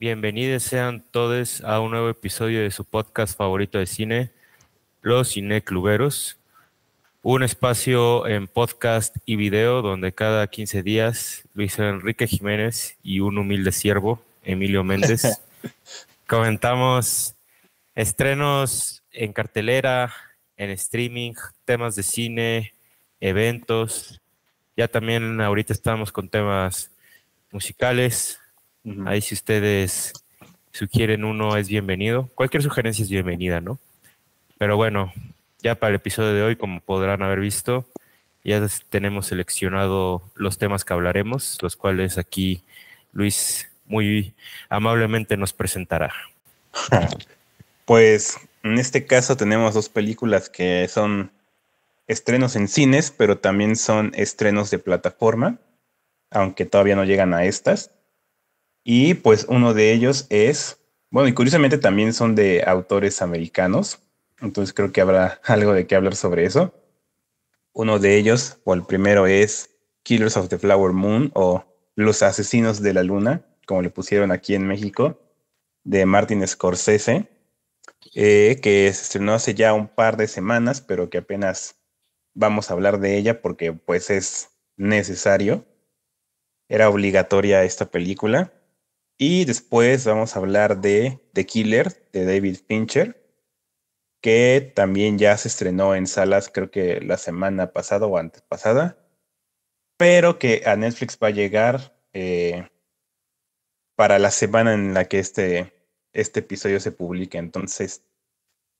Bienvenidos sean todos a un nuevo episodio de su podcast favorito de cine, Los Cinecluberos, un espacio en podcast y video donde cada 15 días Luis Enrique Jiménez y un humilde siervo, Emilio Méndez, comentamos estrenos en cartelera, en streaming, temas de cine, eventos. Ya también ahorita estamos con temas musicales. Ahí si ustedes sugieren uno es bienvenido. Cualquier sugerencia es bienvenida, ¿no? Pero bueno, ya para el episodio de hoy, como podrán haber visto, ya tenemos seleccionado los temas que hablaremos, los cuales aquí Luis muy amablemente nos presentará. Pues en este caso tenemos dos películas que son estrenos en cines, pero también son estrenos de plataforma, aunque todavía no llegan a estas. Y pues uno de ellos es, bueno, y curiosamente también son de autores americanos, entonces creo que habrá algo de qué hablar sobre eso. Uno de ellos, o el primero es Killers of the Flower Moon o Los Asesinos de la Luna, como le pusieron aquí en México, de Martin Scorsese, que se estrenó hace ya un par de semanas, pero que apenas vamos a hablar de ella porque pues es necesario. Era obligatoria esta película. Y después vamos a hablar de The Killer, de David Fincher, que también ya se estrenó en salas, creo que la semana pasada o antes pasada, pero que a Netflix va a llegar para la semana en la que este episodio se publique. Entonces,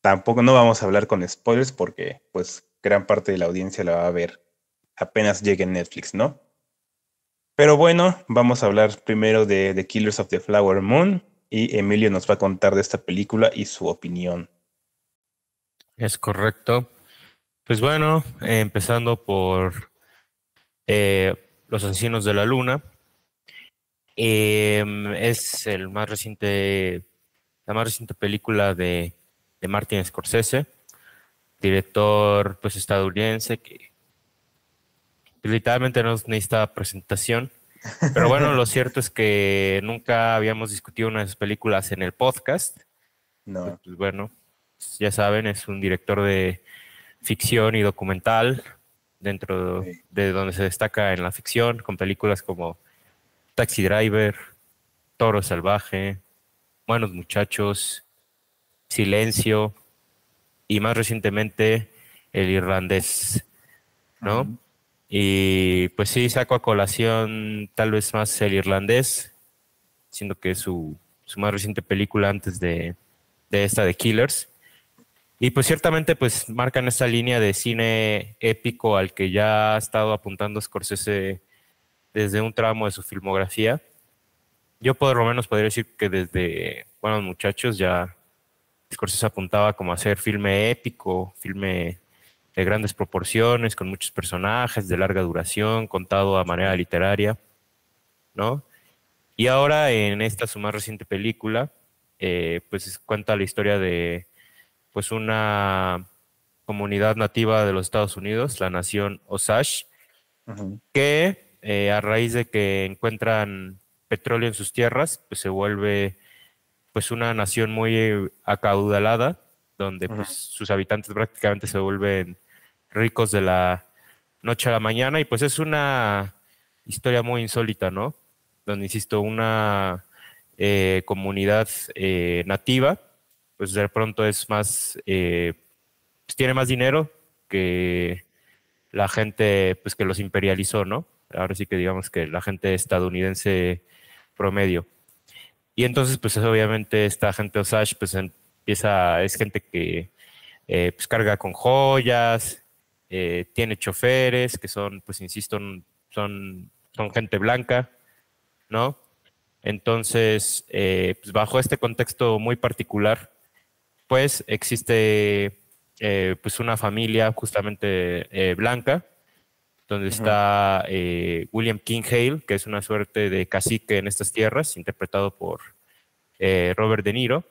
tampoco no vamos a hablar con spoilers porque pues gran parte de la audiencia la va a ver apenas llegue en Netflix, ¿no? Pero bueno, vamos a hablar primero de The Killers of the Flower Moon y Emilio nos va a contar de esta película y su opinión. Es correcto. Pues bueno, empezando por Los Asesinos de la Luna. Es la más reciente película de Martin Scorsese, director pues estadounidense que literalmente no necesita presentación. Pero bueno, lo cierto es que nunca habíamos discutido una de sus películas en el podcast. No. Pues bueno, ya saben, es un director de ficción y documental, dentro Sí. de donde se destaca en la ficción, con películas como Taxi Driver, Toro Salvaje, Buenos Muchachos, Silencio y más recientemente El Irlandés, ¿no? Ujú. Y pues sí, saco a colación tal vez más El Irlandés, siendo que es su más reciente película antes de esta de Killers. Y pues ciertamente pues marcan esta línea de cine épico al que ya ha estado apuntando Scorsese desde un tramo de su filmografía. Yo por lo menos podría decir que desde Buenos Muchachos ya Scorsese apuntaba como a hacer filme épico, filme de grandes proporciones, con muchos personajes, de larga duración, contado a manera literaria, ¿no? Y ahora en esta su más reciente película, pues cuenta la historia de pues una comunidad nativa de los Estados Unidos, la nación Osage, Ujú. que a raíz de que encuentran petróleo en sus tierras, pues se vuelve pues una nación muy acaudalada, donde Ujú. pues sus habitantes prácticamente se vuelven ricos de la noche a la mañana y pues es una historia muy insólita, ¿no? Donde, insisto, una comunidad nativa, pues de pronto es más, pues tiene más dinero que la gente, pues que los imperializó, ¿no? Ahora sí que digamos que la gente estadounidense promedio. Y entonces, pues obviamente esta gente Osage, pues es gente que pues carga con joyas, tiene choferes, que son, pues insisto, son gente blanca, ¿no? Entonces, pues bajo este contexto muy particular, pues existe pues una familia justamente blanca, donde Ujú. está William King Hale, que es una suerte de cacique en estas tierras, interpretado por Robert De Niro,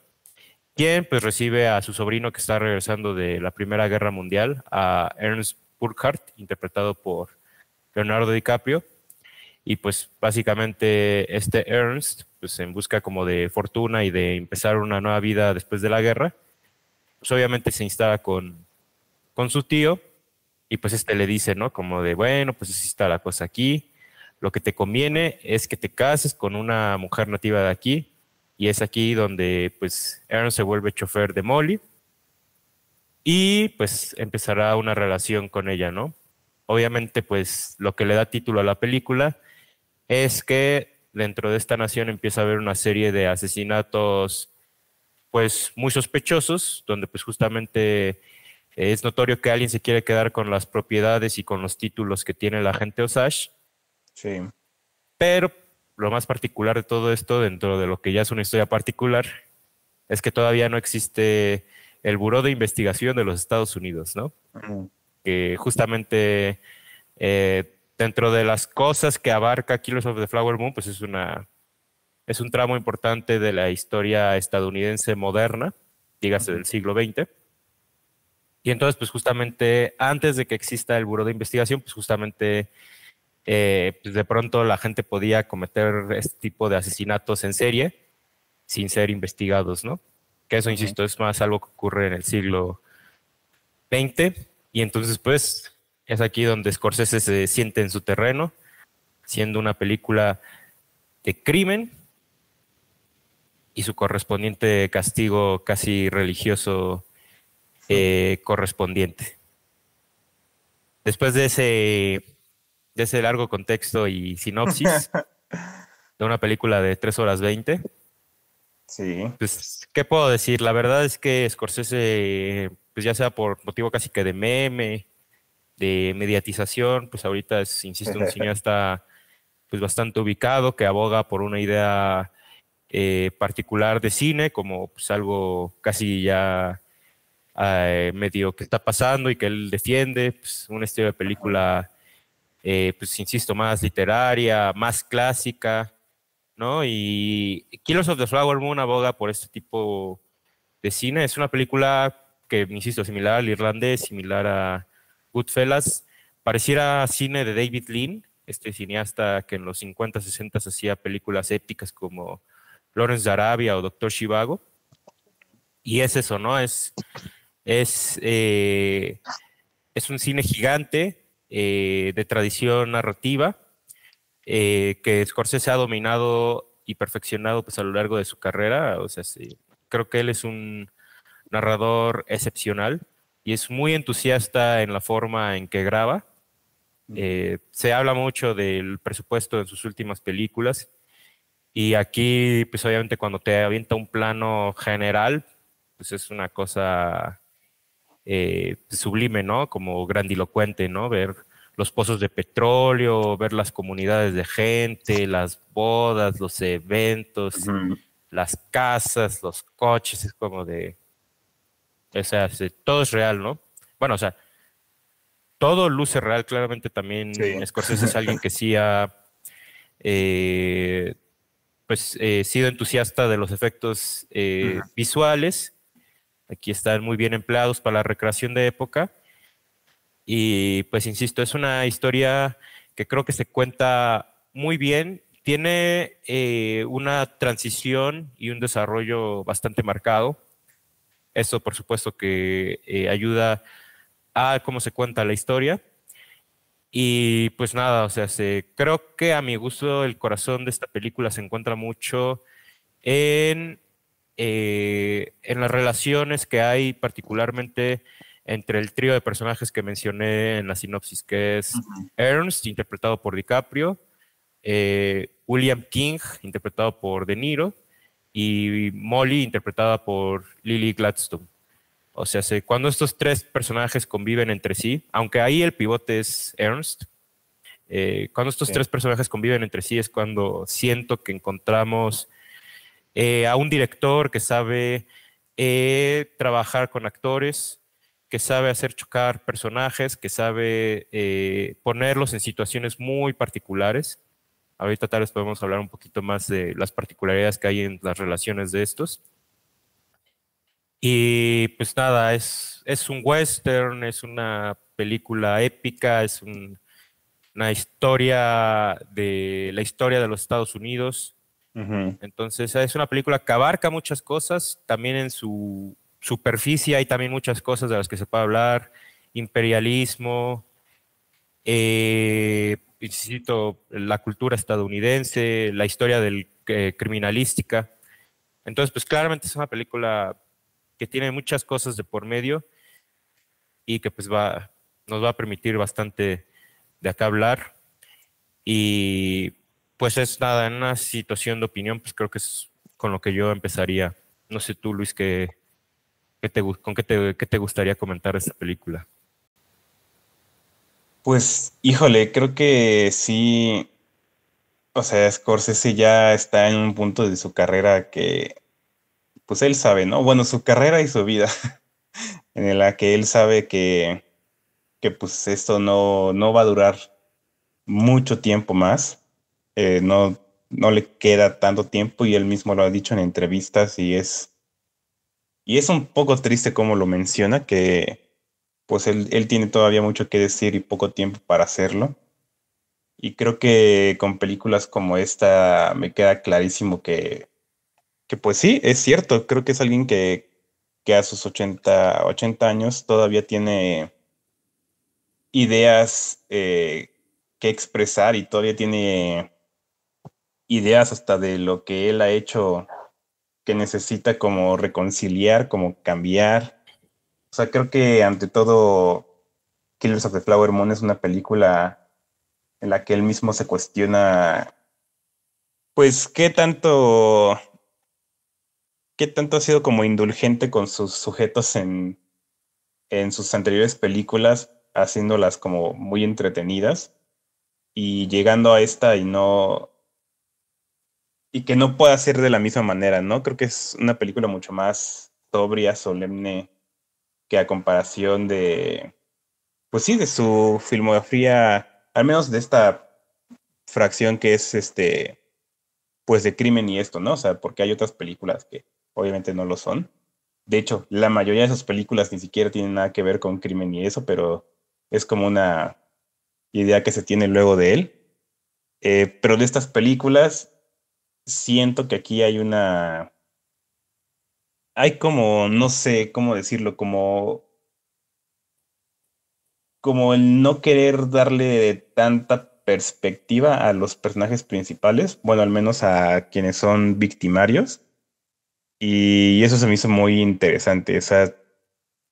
quien pues recibe a su sobrino que está regresando de la Primera Guerra Mundial, a Ernst Burkhardt, interpretado por Leonardo DiCaprio. y pues básicamente este Ernst, pues en busca como de fortuna y de empezar una nueva vida después de la guerra, pues obviamente se instala con su tío y pues este le dice, ¿no? Como de, bueno, pues así está la cosa aquí, lo que te conviene es que te cases con una mujer nativa de aquí y es aquí donde pues Ernst se vuelve chofer de Molly y pues empezará una relación con ella, ¿no? Obviamente pues lo que le da título a la película es que dentro de esta nación empieza a haber una serie de asesinatos pues muy sospechosos, donde pues justamente es notorio que alguien se quiere quedar con las propiedades y con los títulos que tiene la agente Osage, Sí. pero lo más particular de todo esto, dentro de lo que ya es una historia particular, es que todavía no existe el Buró de Investigación de los Estados Unidos, ¿no? Ujú. Que justamente dentro de las cosas que abarca Killers of the Flower Moon, pues es un tramo importante de la historia estadounidense moderna, dígase del siglo XX. Y entonces, pues justamente antes de que exista el Buró de Investigación, pues justamente pues de pronto la gente podía cometer este tipo de asesinatos en serie sin ser investigados, ¿no? Que eso, Ujú. insisto, es más algo que ocurre en el siglo XX. Y entonces, pues, es aquí donde Scorsese se siente en su terreno, siendo una película de crimen y su correspondiente castigo casi religioso correspondiente. Después de ese largo contexto y sinopsis de una película de 3 horas 20, Sí. pues, ¿qué puedo decir? La verdad es que Scorsese, pues ya sea por motivo casi que de meme, de mediatización, pues ahorita es, insisto, un cineasta pues bastante ubicado, que aboga por una idea particular de cine, como pues algo casi ya medio que está pasando y que él defiende, pues un estilo de película, pues insisto, más literaria, más clásica, ¿no? Y Killers of the Flower Moon aboga por este tipo de cine. Es una película que, insisto, similar al irlandés, similar a Goodfellas. Pareciera cine de David Lean, este cineasta que en los 50, 60 hacía películas épicas como Lawrence de Arabia o Doctor Zhivago. Y es eso, ¿no? Es, eh, es un cine gigante de tradición narrativa que Scorsese ha dominado y perfeccionado pues, a lo largo de su carrera. O sea, sí, creo que él es un narrador excepcional y es muy entusiasta en la forma en que graba. Ujú. Se habla mucho del presupuesto en sus últimas películas y aquí, pues obviamente cuando te avienta un plano general, pues es una cosa sublime, ¿no? Como grandilocuente, ¿no? Ver los pozos de petróleo, ver las comunidades de gente, las bodas, los eventos, Ujú. las casas, los coches, es como de, o sea, todo es real, ¿no? Bueno, o sea, todo luce real, claramente también Sí. Scorsese es alguien que sí ha, eh, pues, sido entusiasta de los efectos Ujú. visuales, aquí están muy bien empleados para la recreación de época. Y pues insisto, es una historia que creo que se cuenta muy bien. Tiene una transición y un desarrollo bastante marcado. Eso, por supuesto, que ayuda a cómo se cuenta la historia. Y pues nada, o sea, creo que a mi gusto el corazón de esta película se encuentra mucho en, en las relaciones que hay particularmente entre el trío de personajes que mencioné en la sinopsis, que es Ujú. Ernst, interpretado por DiCaprio, William King, interpretado por De Niro, y Molly, interpretada por Lily Gladstone. O sea, cuando estos tres personajes conviven entre sí, aunque ahí el pivote es Ernst, cuando estos Sí. tres personajes conviven entre sí es cuando siento que encontramos a un director que sabe trabajar con actores, que sabe hacer chocar personajes, que sabe ponerlos en situaciones muy particulares. Ahorita tal vez podemos hablar un poquito más de las particularidades que hay en las relaciones de estos. Y pues nada, es un western, es una película épica, es una historia de la historia de los Estados Unidos. Ujú. Entonces es una película que abarca muchas cosas, también en su superficie hay también muchas cosas de las que se puede hablar, imperialismo, insisto, la cultura estadounidense, la historia del criminalística. Entonces, pues claramente es una película que tiene muchas cosas de por medio y que pues nos va a permitir bastante de acá hablar. Y pues es nada, en una situación de opinión, pues creo que es con lo que yo empezaría. No sé tú, Luis, con qué te gustaría comentar esta película. Pues, híjole, creo que sí, o sea, Scorsese ya está en un punto de su carrera que, pues él sabe, ¿no? Bueno, su carrera y su vida, en la que él sabe que pues esto no va a durar mucho tiempo más. No le queda tanto tiempo y él mismo lo ha dicho en entrevistas y es un poco triste como lo menciona, que pues él tiene todavía mucho que decir y poco tiempo para hacerlo. Y creo que con películas como esta me queda clarísimo que pues sí, es cierto, creo que es alguien que a sus 80 años todavía tiene ideas que expresar y todavía tiene ideas hasta de lo que él ha hecho que necesita como reconciliar, como cambiar. O sea, creo que ante todo, Killers of the Flower Moon es una película en la que él mismo se cuestiona, pues, qué tanto ha sido como indulgente con sus sujetos en sus anteriores películas, haciéndolas como muy entretenidas y llegando a esta y que no pueda ser de la misma manera, ¿no? Creo que es una película mucho más sobria, solemne, que a comparación pues sí, de su filmografía, al menos de esta fracción que es pues de crimen y esto, ¿no? O sea, porque hay otras películas que obviamente no lo son. De hecho, la mayoría de esas películas ni siquiera tienen nada que ver con crimen y eso, pero es como una idea que se tiene luego de él. Pero de estas películas, siento que aquí hay como, no sé cómo decirlo, como el no querer darle tanta perspectiva a los personajes principales, bueno, al menos a quienes son victimarios, y eso se me hizo muy interesante, o sea,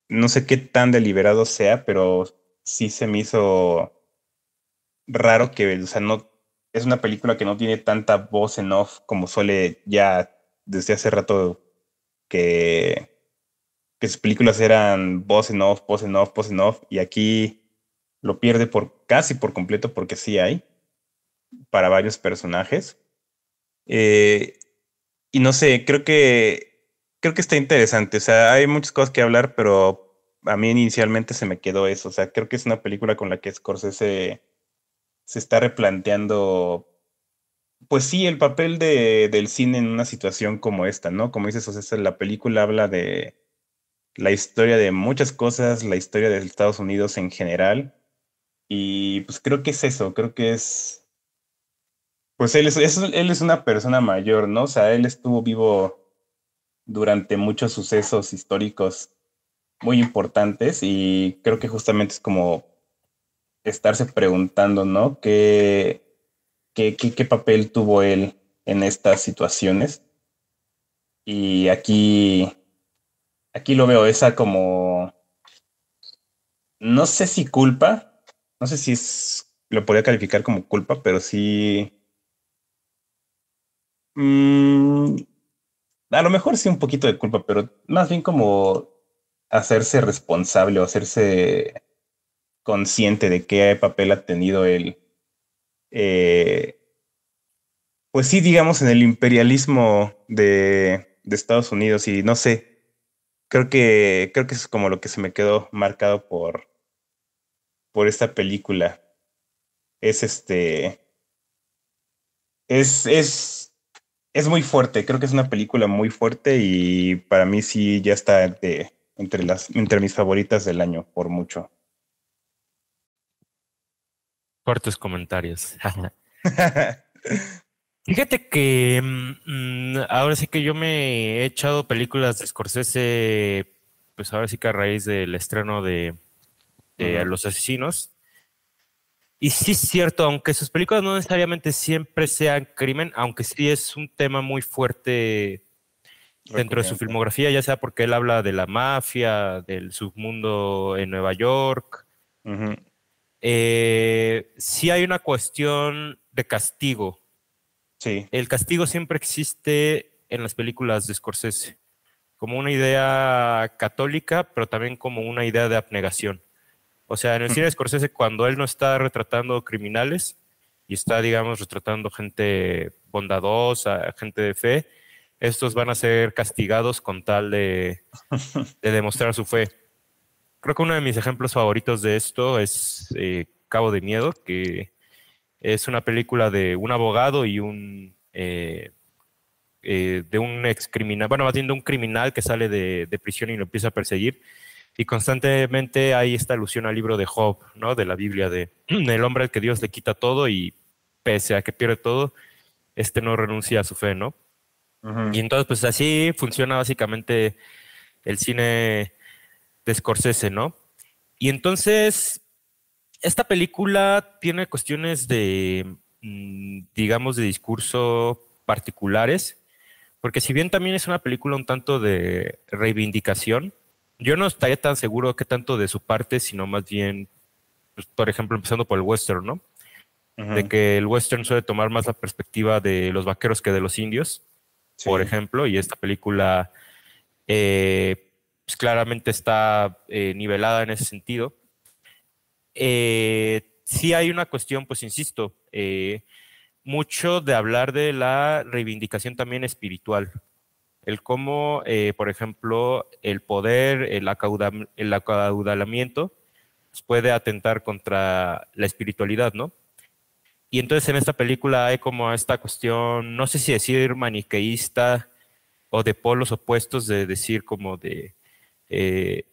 no sé qué tan deliberado sea, pero sí se me hizo raro que, o sea, no, es una película que no tiene tanta voz en off como suele ya desde hace rato que, que sus películas eran voz en off, voz en off, voz en off, y aquí lo pierde casi por completo porque sí hay para varios personajes. Eh, y no sé, creo que está interesante. O sea, hay muchas cosas que hablar, pero a mí inicialmente se me quedó eso. O sea, creo que es una película con la que Scorsese se está replanteando, pues sí, el papel del cine en una situación como esta, ¿no? Como dices, o sea, la película habla de la historia de muchas cosas, la historia de Estados Unidos en general. Y pues creo que es eso, creo que pues él es una persona mayor, ¿no? O sea, él estuvo vivo durante muchos sucesos históricos muy importantes y creo que justamente es como estarse preguntando, ¿no? ¿Qué papel tuvo él en estas situaciones? Y aquí lo veo esa como, no sé si culpa, no sé si lo podría calificar como culpa, pero sí, mm, a lo mejor sí un poquito de culpa, pero más bien como hacerse responsable o hacerse consciente de qué papel ha tenido él, eh, pues sí, digamos, en el imperialismo de Estados Unidos y no sé, creo que es como lo que se me quedó marcado por esta película. Es es, es, es muy fuerte, creo que es una película muy fuerte y para mí sí ya está entre mis favoritas del año, por mucho. Fuertes comentarios. Fíjate que ahora sí que yo me he echado películas de Scorsese, pues ahora sí que a raíz del estreno de Ujú, Los Asesinos. Y sí es cierto, aunque sus películas no necesariamente siempre sean crimen, aunque sí es un tema muy fuerte dentro de su recurrente. filmografía, ya sea porque él habla de la mafia, del submundo en Nueva York. Ujú, Sí hay una cuestión de castigo. sí. El castigo siempre existe en las películas de Scorsese, como una idea católica, pero también como una idea de abnegación. O sea, en el cine de Scorsese, cuando él no está retratando criminales y está, digamos, retratando gente bondadosa, gente de fe, estos van a ser castigados con tal de demostrar su fe. Creo que uno de mis ejemplos favoritos de esto es Cabo de Miedo, que es una película de un abogado y de un ex criminal, bueno, más bien de un criminal que sale de prisión y lo empieza a perseguir. Y constantemente hay esta alusión al libro de Job, ¿no? De la Biblia, de el hombre al que Dios le quita todo y pese a que pierde todo, este no renuncia a su fe, ¿no? Y Ujú, entonces, pues así funciona básicamente el cine de Scorsese, ¿no? Y entonces, esta película tiene cuestiones de, digamos, de discurso particulares, porque si bien también es una película un tanto de reivindicación, yo no estaría tan seguro que tanto de su parte, sino más bien, pues, por ejemplo, empezando por el western, ¿no? De ujú, que el western suele tomar más la perspectiva de los vaqueros que de los indios, por sí. ejemplo, y esta película pues claramente está nivelada en ese sentido. Sí hay una cuestión, pues insisto, mucho de hablar de la reivindicación también espiritual. El cómo, por ejemplo, el poder, el acaudalamiento pues, puede atentar contra la espiritualidad, ¿no? Y entonces en esta película hay como esta cuestión, no sé si decir maniqueísta o de polos opuestos, de decir como de eh,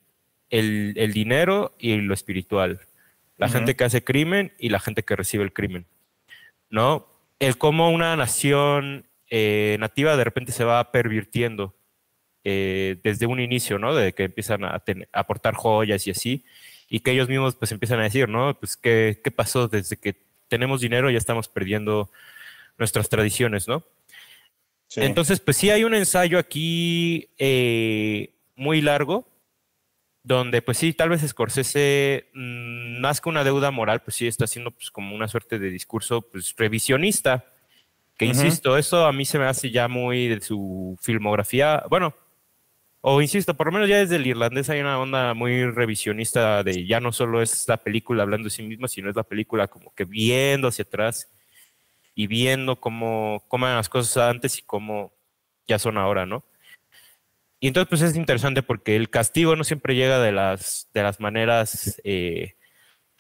el dinero y lo espiritual, la Ujú, gente que hace crimen y la gente que recibe el crimen, ¿no? El cómo una nación nativa de repente se va pervirtiendo desde un inicio, ¿no? De que empiezan a aportar joyas y así, y que ellos mismos pues empiezan a decir, ¿no? Pues qué pasó desde que tenemos dinero ya estamos perdiendo nuestras tradiciones, ¿no? sí. Entonces, pues sí hay un ensayo aquí muy largo, donde pues sí, tal vez Scorsese, más que una deuda moral, pues sí está haciendo pues como una suerte de discurso pues revisionista, que Ujú, insisto, eso a mí se me hace ya muy de su filmografía, bueno, o insisto, por lo menos ya desde el irlandés hay una onda muy revisionista de ya no solo es la película hablando de sí misma, sino es la película como que viendo hacia atrás y viendo cómo eran las cosas antes y cómo ya son ahora, ¿no? Y entonces pues es interesante porque el castigo no siempre llega de las maneras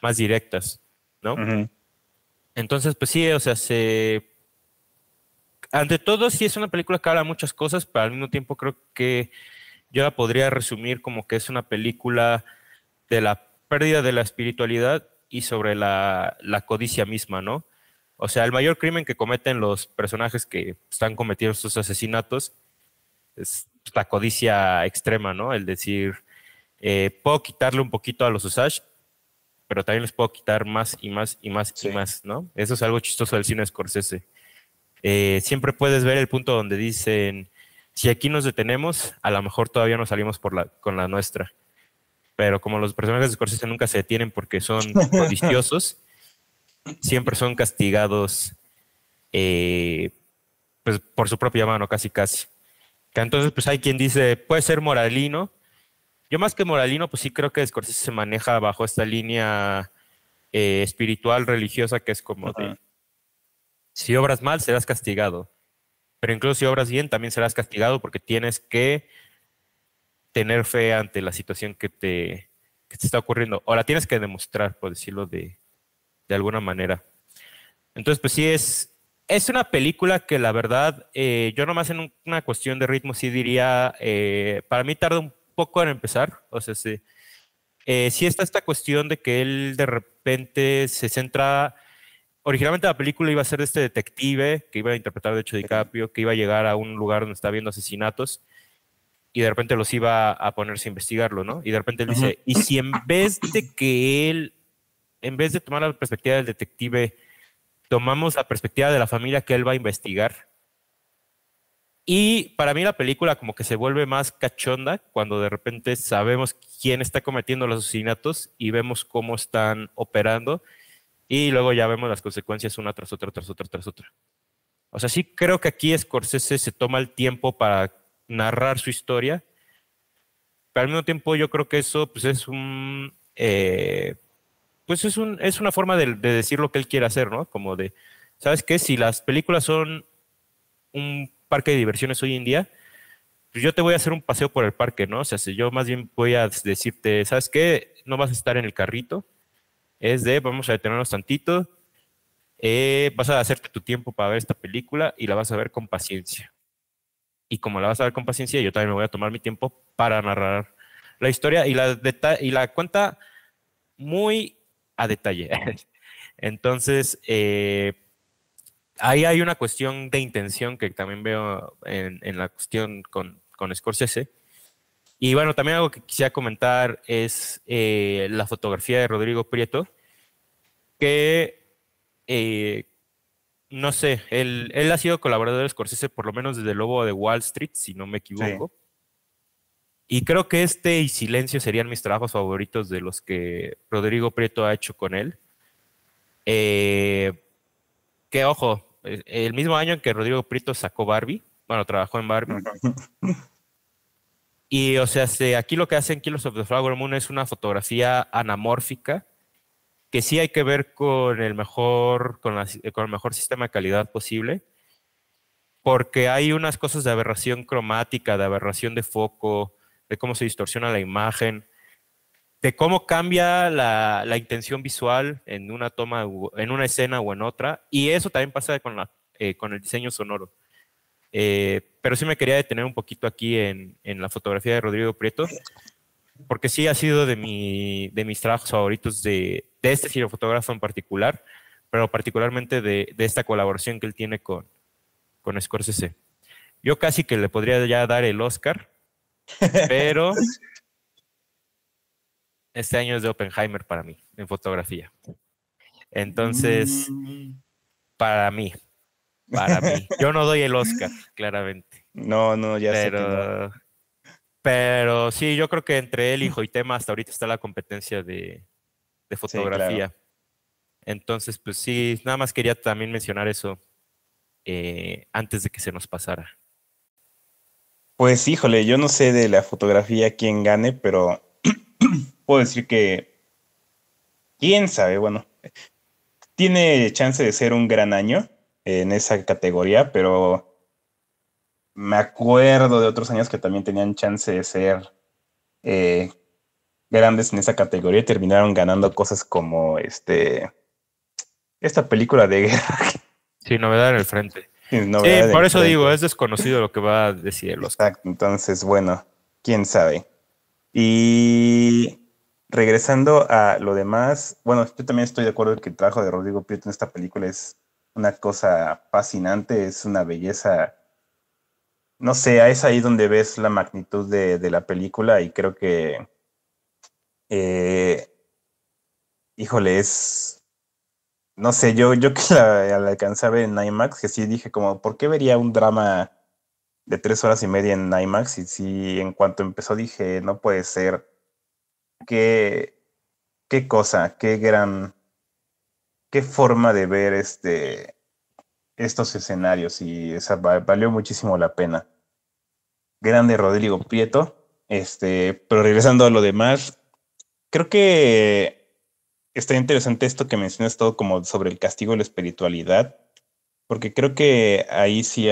más directas, ¿no? ujú, Entonces pues sí, o sea, ante todo sí es una película que habla muchas cosas, pero al mismo tiempo creo que yo la podría resumir como que es una película de la pérdida de la espiritualidad y sobre la codicia misma, ¿no? O sea, el mayor crimen que cometen los personajes que están cometiendo estos asesinatos es la codicia extrema, ¿no? El decir, puedo quitarle un poquito a los Osage, pero también les puedo quitar más y más y más y sí. más, ¿no? Eso es algo chistoso del cine de Scorsese. Siempre puedes ver el punto donde dicen, si aquí nos detenemos, a lo mejor todavía no salimos con la nuestra. Pero como los personajes de Scorsese nunca se detienen porque son codiciosos, siempre son castigados eh, pues, por su propia mano, casi casi. Que entonces, pues hay quien dice, puede ser moralino. Yo más que moralino, pues sí creo que Scorsese se maneja bajo esta línea espiritual, religiosa, que es como Ujú, de, si obras mal, serás castigado. Pero incluso si obras bien, también serás castigado porque tienes que tener fe ante la situación que te está ocurriendo. O la tienes que demostrar, por decirlo de alguna manera. Entonces, pues sí, es una película que la verdad, yo nomás en una cuestión de ritmo sí diría, para mí tarda un poco en empezar. O sea, sí, sí está esta cuestión de que él repente se centra. Originalmente la película iba a ser de este detective que iba a interpretar de hecho DiCaprio, que iba a llegar a un lugar donde está habiendo asesinatos y de repente los iba a ponerse a investigarlo, ¿no? Y de repente él dice, ¿y si en vez de tomar la perspectiva del detective, tomamos la perspectiva de la familia que él va a investigar? Y para mí la película como que se vuelve más cachonda cuando de repente sabemos quién está cometiendo los asesinatos y vemos cómo están operando y luego ya vemos las consecuencias una tras otra, tras otra, tras otra. O sea, sí creo que aquí Scorsese se toma el tiempo para narrar su historia, pero al mismo tiempo yo creo que eso pues es es una forma de decir lo que él quiere hacer, ¿no? Como de, ¿sabes qué? Si las películas son un parque de diversiones hoy en día, pues yo te voy a hacer un paseo por el parque, ¿no? O sea, si yo más bien voy a decirte, ¿sabes qué? No vas a estar en el carrito, es de, vamos a detenernos tantito, vas a hacerte tu tiempo para ver esta película y la vas a ver con paciencia. Y como la vas a ver con paciencia, yo también me voy a tomar mi tiempo para narrar la historia y la cuenta muy a detalle. Entonces, ahí hay una cuestión de intención que también veo en la cuestión con Scorsese. Y bueno, también algo que quisiera comentar es la fotografía de Rodrigo Prieto, que eh, no sé, él ha sido colaborador de Scorsese por lo menos desde el Lobo de Wall Street, si no me Sí. equivoco. Y creo que este y Silencio serían mis trabajos favoritos de los que Rodrigo Prieto ha hecho con él. Eh, que ojo, el mismo año en que Rodrigo Prieto sacó Barbie, bueno, trabajó en Barbie. Y o sea, aquí lo que hacen Killers of the Flower Moon es una fotografía anamórfica que sí hay que ver con el mejor, con el mejor sistema de calidad posible, porque hay unas cosas de aberración cromática, de aberración de foco, de cómo se distorsiona la imagen, de cómo cambia la intención visual en una toma, en una escena o en otra, y eso también pasa con el diseño sonoro. Pero sí me quería detener un poquito aquí en la fotografía de Rodrigo Prieto, porque sí ha sido de mis trabajos favoritos de este cinefotógrafo en particular, pero particularmente de esta colaboración que él tiene con Scorsese. Yo casi que le podría ya dar el Oscar, pero este año es de Oppenheimer para mí, en fotografía. Entonces, para mí, para mí. Yo no doy el Oscar, claramente. No, no, ya sé que no. Pero, pero sí, yo creo que entre él y Hoytema hasta ahorita está la competencia de Sí, claro. fotografía. Entonces, pues sí, nada más quería también mencionar eso antes de que se nos pasara. Pues híjole, yo no sé de la fotografía quién gane, pero puedo decir que quién sabe, bueno, tiene chance de ser un gran año en esa categoría, pero me acuerdo de otros años que también tenían chance de ser eh, grandes en esa categoría y terminaron ganando cosas como esta película de guerra, Sí, novedad en el frente. sin Sí, novedad por del eso digo, frente. es desconocido lo que va a decir el Oscar. Exacto, entonces, bueno, quién sabe. Y regresando a lo demás, bueno, yo también estoy de acuerdo en que el trabajo de Rodrigo Prieto en esta película es una cosa fascinante, es una belleza. No sé, es ahí donde ves la magnitud de la película y creo que, eh, híjole, no sé, yo que la alcancé a ver en IMAX, que sí dije como, ¿por qué vería un drama de 3 horas y media en IMAX? Y sí, en cuanto empezó dije, no puede ser, qué, qué cosa, qué forma de ver estos escenarios y esa valió muchísimo la pena. Grande Rodrigo Prieto, pero regresando a lo demás, creo que está interesante esto que mencionas todo como sobre el castigo y la espiritualidad, porque creo que ahí sí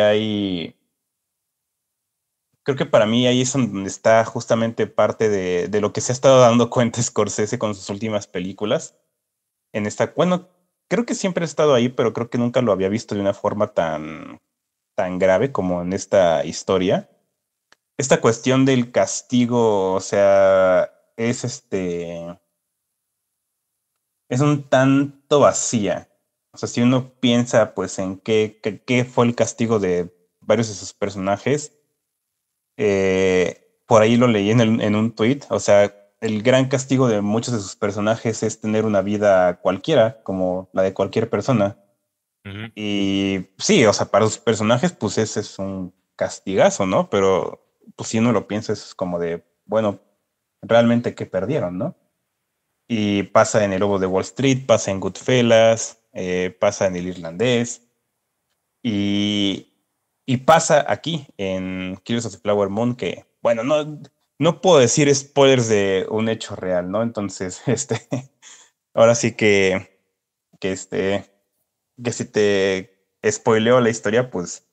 creo que para mí ahí es donde está justamente parte de lo que se ha estado dando cuenta Scorsese con sus últimas películas. Bueno, creo que siempre ha estado ahí, pero creo que nunca lo había visto de una forma tan grave como en esta historia. Esta cuestión del castigo, o sea, es es un tanto vacía. O sea, si uno piensa pues en qué fue el castigo de varios de sus personajes, por ahí lo leí en un tweet. O sea, el gran castigo de muchos de sus personajes es tener una vida cualquiera, como la de cualquier persona. Ujú. Y sí, o sea, para sus personajes, pues ese es un castigazo, ¿no? Pero pues si uno lo piensa, es como de, bueno, realmente qué perdieron, ¿no? Y pasa en El Lobo de Wall Street, pasa en Goodfellas, pasa en El Irlandés y, y pasa aquí en Killers of the Flower Moon, que, bueno, no puedo decir spoilers de un hecho real, ¿no? Entonces, ahora sí que, que si te spoileo la historia, pues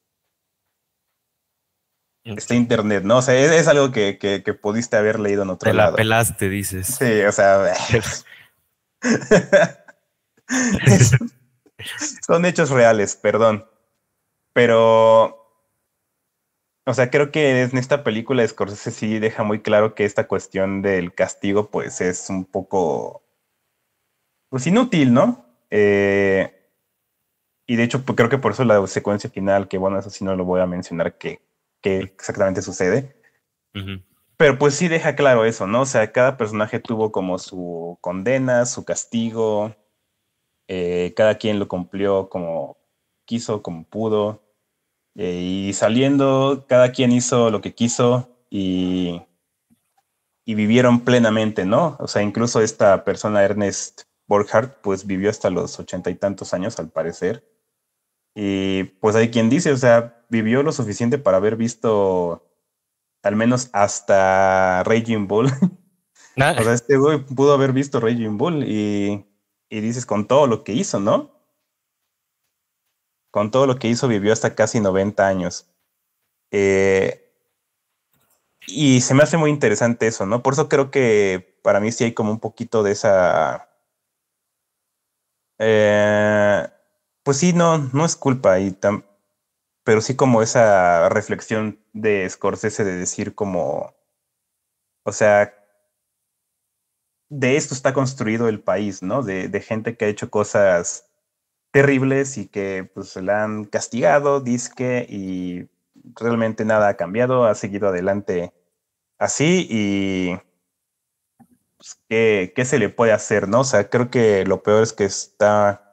está en internet, ¿no? O sea, es algo que pudiste haber leído en otro Te la lado. pelaste, dices. Sí, o sea, es- son hechos reales, perdón. Pero, o sea, creo que en esta película Scorsese sí deja muy claro que esta cuestión del castigo, pues es un poco, pues inútil, ¿no? Y de hecho, pues, creo que por eso la secuencia final, que bueno, eso sí no lo voy a mencionar qué exactamente sucede. Ujú. Pero pues sí deja claro eso, ¿no? O sea, cada personaje tuvo como su condena, su castigo, cada quien lo cumplió como quiso, como pudo. Y saliendo, cada quien hizo lo que quiso y vivieron plenamente, ¿no? O sea, incluso esta persona, Ernest Borchardt, pues vivió hasta los 80 y tantos años, al parecer. Y pues hay quien dice, o sea, vivió lo suficiente para haber visto al menos hasta Raging Bull. O sea, Ah, este güey pudo haber visto Raging Bull y dices con todo lo que hizo, ¿no? Con todo lo que hizo vivió hasta casi 90 años. Eh, y se me hace muy interesante eso, ¿no? Por eso creo que para mí sí hay como un poquito de esa... eh, pues sí, no es culpa, pero sí como esa reflexión de Scorsese de decir como, o sea, de esto está construido el país, ¿no? De gente que ha hecho cosas terribles y que pues se la han castigado, disque, y realmente nada ha cambiado, ha seguido adelante así y pues, ¿qué se le puede hacer, no? O sea, creo que lo peor es que está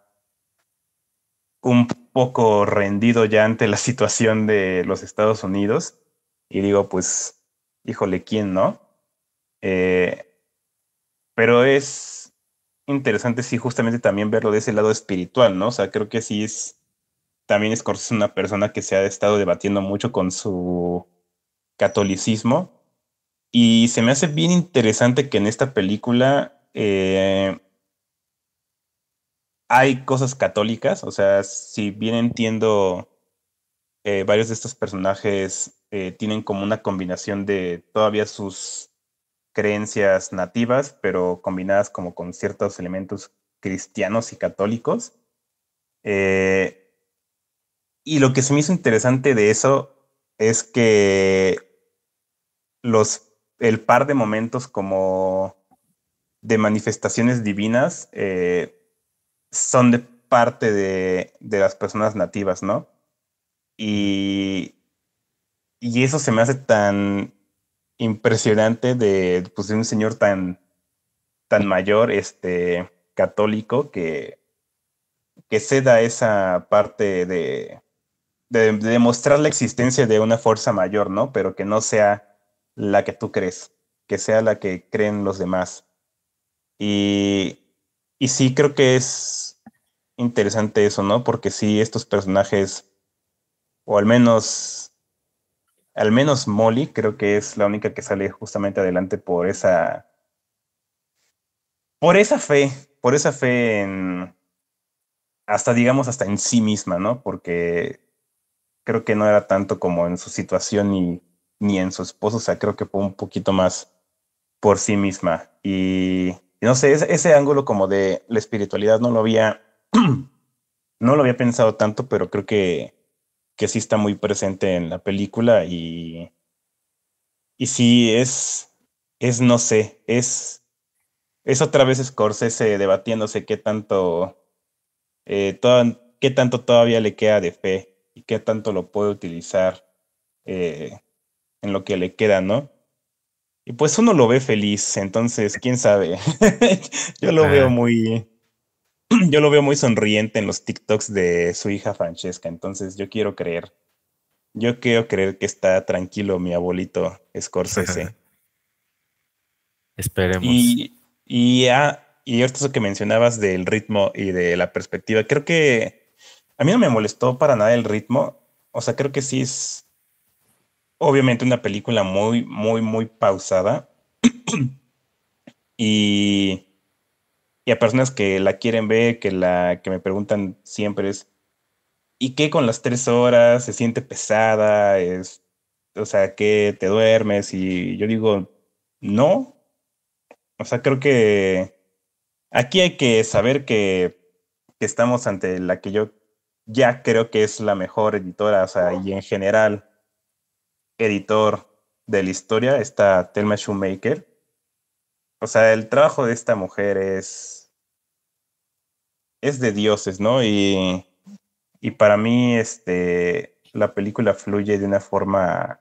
un poco rendido ya ante la situación de los Estados Unidos y digo, pues, híjole, ¿quién no? Eh, pero es interesante, sí, justamente también verlo de ese lado espiritual, ¿no? O sea, creo que sí es también Scorsese es una persona que se ha estado debatiendo mucho con su catolicismo y se me hace bien interesante que en esta película hay cosas católicas, o sea, si bien entiendo, varios de estos personajes tienen como una combinación de todavía sus creencias nativas, pero combinadas como con ciertos elementos cristianos y católicos. Eh, y lo que se me hizo interesante de eso es que el par de momentos como de manifestaciones divinas son de parte de las personas nativas, ¿no? ujú. Y, y eso se me hace tan impresionante pues, de un señor tan mayor, católico, que ceda esa parte de demostrar la existencia de una fuerza mayor, ¿no? Pero que no sea la que tú crees, que sea la que creen los demás. Y, y sí creo que es interesante eso, ¿no? Porque sí, estos personajes, o al menos Molly, creo que es la única que sale justamente adelante por esa fe, por esa fe en, hasta digamos, hasta en sí misma, ¿no? Porque creo que no era tanto como en su situación ni en su esposo, o sea, creo que fue un poquito más por sí misma. Y no sé, ese ángulo como de la espiritualidad no lo había pensado tanto, pero creo que sí está muy presente en la película y sí no sé, es otra vez Scorsese debatiéndose qué tanto todavía le queda de fe y qué tanto lo puede utilizar eh, en lo que le queda, ¿no? Y pues uno lo ve feliz, entonces, quién sabe. Yo lo veo Ah, muy, yo lo veo muy sonriente en los TikToks de su hija Francesca, entonces yo quiero creer que está tranquilo mi abuelito Scorsese. esperemos. Y ahorita eso que mencionabas del ritmo y de la perspectiva, creo que a mí no me molestó para nada el ritmo. O sea, creo que sí es obviamente una película muy, muy, muy pausada. Y, y a personas que la quieren ver, que me preguntan siempre es, ¿y qué con las 3 horas? ¿Se siente pesada? O sea, ¿qué te duermes? Y yo digo, no. O sea, creo que aquí hay que saber que estamos ante la que yo ya creo que es la mejor editora, o sea, y en general editor de la historia, está Thelma Shoemaker. O sea, el trabajo de esta mujer es de dioses, ¿no? Y para mí, la película fluye de una forma,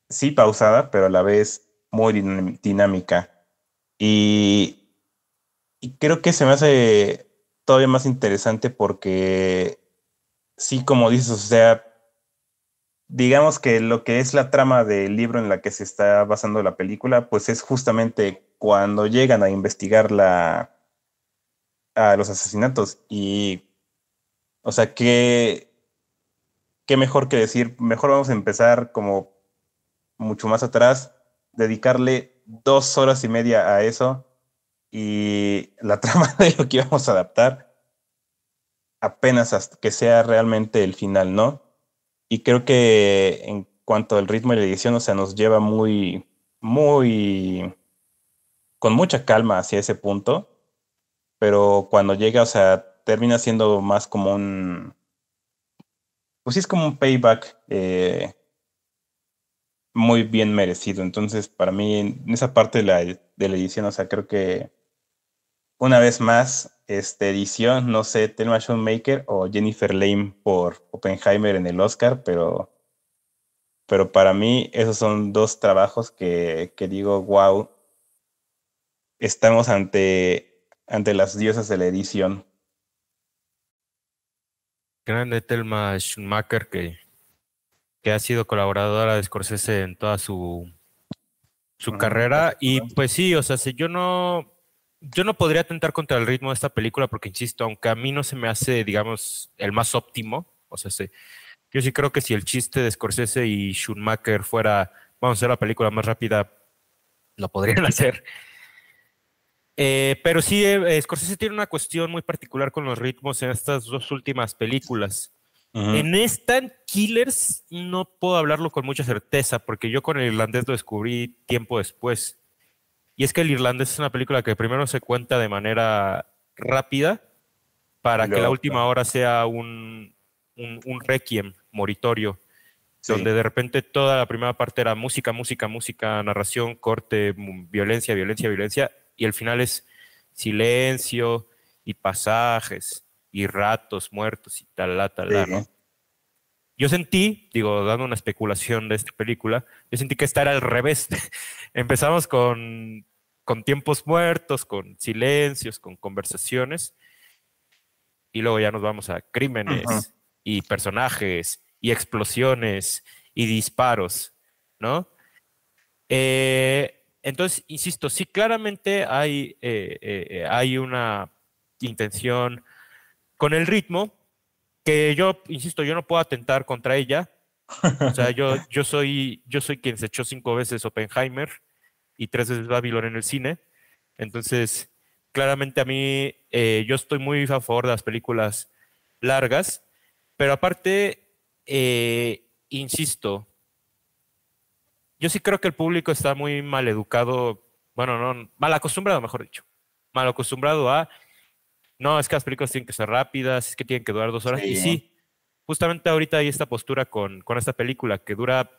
sí, pausada, pero a la vez muy dinámica. Y, y creo que se me hace todavía más interesante porque sí, como dices, o sea, digamos que lo que es la trama del libro en la que se está basando la película, pues es justamente cuando llegan a investigar a los asesinatos. Y, o sea, qué mejor que decir, mejor vamos a empezar como mucho más atrás, dedicarle 2 horas y media a eso y la trama de lo que íbamos a adaptar apenas hasta que sea realmente el final, ¿no? Y creo que en cuanto al ritmo y la edición, o sea, nos lleva muy, muy, con mucha calma hacia ese punto, pero cuando llega, o sea, termina siendo más como pues sí es como un payback muy bien merecido. Entonces, para mí, en esa parte de la edición, o sea, creo que una vez más, esta edición, no sé, Thelma Schoonmaker o Jennifer Lame por Oppenheimer en el Oscar, pero para mí esos son dos trabajos que digo, wow, estamos ante las diosas de la edición. Grande Thelma Schumacher, que ha sido colaboradora de Scorsese en toda su Casi carrera. Y todas. pues sí, o sea, si yo no podría atentar contra el ritmo de esta película porque, insisto, aunque a mí no se me hace, digamos, el más óptimo, o sea, yo sí creo que si el chiste de Scorsese y Schumacher fuera, vamos a hacer la película más rápida, lo podrían hacer. Pero sí, Scorsese tiene una cuestión muy particular con los ritmos en estas dos últimas películas. Ujú. En esta, en Killers, no puedo hablarlo con mucha certeza, porque yo con el irlandés lo descubrí tiempo después. Y es que el irlandés es una película que primero se cuenta de manera rápida Y para que la luego, última hora sea un requiem moritorio, sí, donde de repente toda la primera parte era música, música, música, narración, corte, violencia, violencia, violencia, y el final es silencio y pasajes y ratos muertos y tal, sí. ¿no? Yo sentí, digo, dando una especulación de esta película, yo sentí que esta era al revés. Empezamos con tiempos muertos, con silencios, con conversaciones, y luego ya nos vamos a Ujú. crímenes y personajes y explosiones y disparos, ¿no? Entonces, insisto, sí, claramente hay una intención con el ritmo que yo, insisto, yo no puedo atentar contra ella. O sea, yo soy quien se echó 5 veces Oppenheimer y 3 veces Babylon en el cine. Entonces, claramente a mí, yo estoy muy a favor de las películas largas, pero aparte, insisto, yo sí creo que el público está muy mal educado, bueno, no, mal acostumbrado, mejor dicho, mal acostumbrado a, no, es que las películas tienen que ser rápidas, es que tienen que durar 2 horas. Y Sí. sí, justamente ahorita hay esta postura con esta película que dura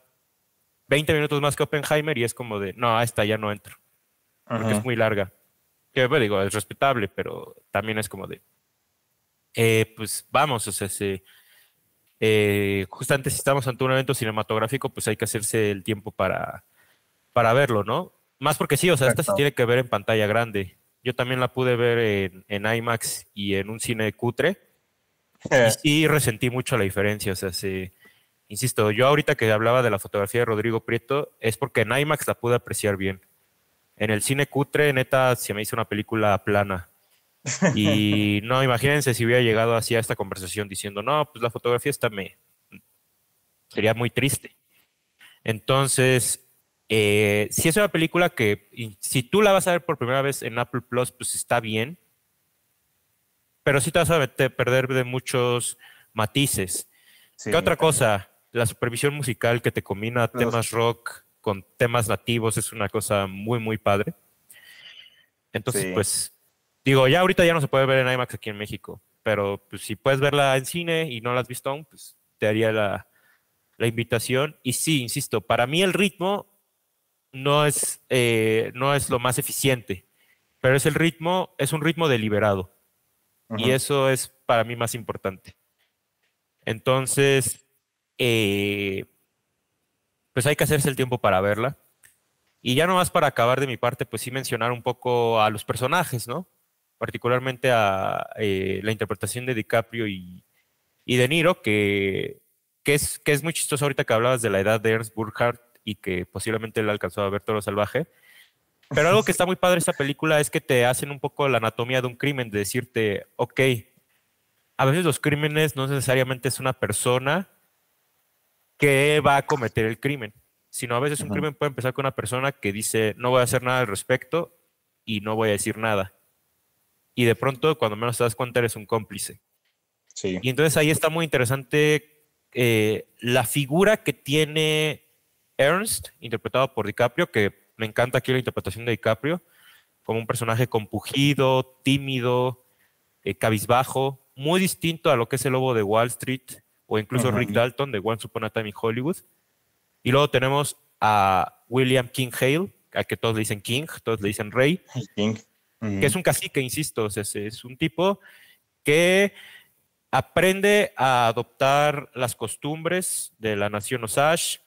20 minutos más que Oppenheimer y es como de, no, a esta ya no entro. porque es Ajá. muy larga. Que bueno, digo, es respetable, pero también es como de, pues vamos, o sea, justamente si estamos ante un evento cinematográfico, pues hay que hacerse el tiempo para verlo, ¿no? Más porque sí, o sea, esta se Exacto. tiene que ver en pantalla grande. Yo también la pude ver en IMAX y en un cine cutre, y sí resentí mucho la diferencia, o sea, insisto, yo ahorita que hablaba de la fotografía de Rodrigo Prieto, es porque en IMAX la pude apreciar bien. En el cine cutre, neta, se me hizo una película plana. Y no, imagínense si hubiera llegado así a esta conversación diciendo, no, pues la fotografía está sería muy triste. Entonces, si es una película que, y si tú la vas a ver por primera vez en Apple Plus, pues está bien, pero sí te vas a perder de muchos matices. ¿Qué Sí, otra también. cosa? La supervisión musical que te combina Los- temas rock con temas nativos es una cosa muy, muy padre. Entonces, sí. pues, digo, ya ahorita ya no se puede ver en IMAX aquí en México, pero pues, si puedes verla en cine y no la has visto aún, pues te haría la invitación. Y sí, insisto, para mí el ritmo no es lo más eficiente, pero es el ritmo, es un ritmo deliberado. Y Ujú. eso es para mí más importante. Entonces, eh, pues hay que hacerse el tiempo para verla. Y ya nomás para acabar de mi parte, pues sí mencionar un poco a los personajes, ¿no? Particularmente a la interpretación de DiCaprio y De Niro, que es muy chistoso ahorita que hablabas de la edad de Ernst Burkhardt y que posiblemente él alcanzó a ver Toro Salvaje. Pero algo que está muy padre esta película es que te hacen un poco la anatomía de un crimen, de decirte, ok, a veces los crímenes no necesariamente es una persona que va a cometer el crimen, sino a veces un Ujú. crimen puede empezar con una persona que dice, no voy a hacer nada al respecto y no voy a decir nada. Y de pronto, cuando menos te das cuenta, eres un cómplice. Sí. Y entonces ahí está muy interesante la figura que tiene Ernst, interpretado por DiCaprio, que me encanta aquí la interpretación de DiCaprio, como un personaje compugido, tímido, cabizbajo, muy distinto a lo que es el lobo de Wall Street o incluso Rick Ujú. Dalton de Once Upon a Time in Hollywood. Y luego tenemos a William King Hale, al que todos le dicen King, todos le dicen Rey, Y King. que es Ujú. un cacique, insisto, o sea, es un tipo que aprende a adoptar las costumbres de la nación Osage,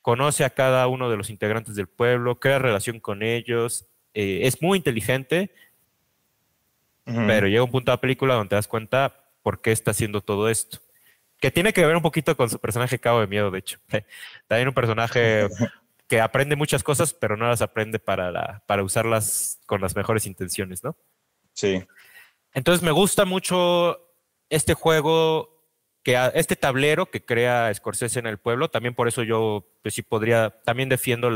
conoce a cada uno de los integrantes del pueblo, crea relación con ellos, es muy inteligente, Ujú. pero llega un punto de la película donde te das cuenta por qué está haciendo todo esto. Que tiene que ver un poquito con su personaje Cabo de Miedo, de hecho. También un personaje que aprende muchas cosas, pero no las aprende para usarlas con las mejores intenciones, ¿no? Sí. Entonces me gusta mucho este juego, este tablero que crea Scorsese en el pueblo. También por eso yo, pues sí podría, también defiendo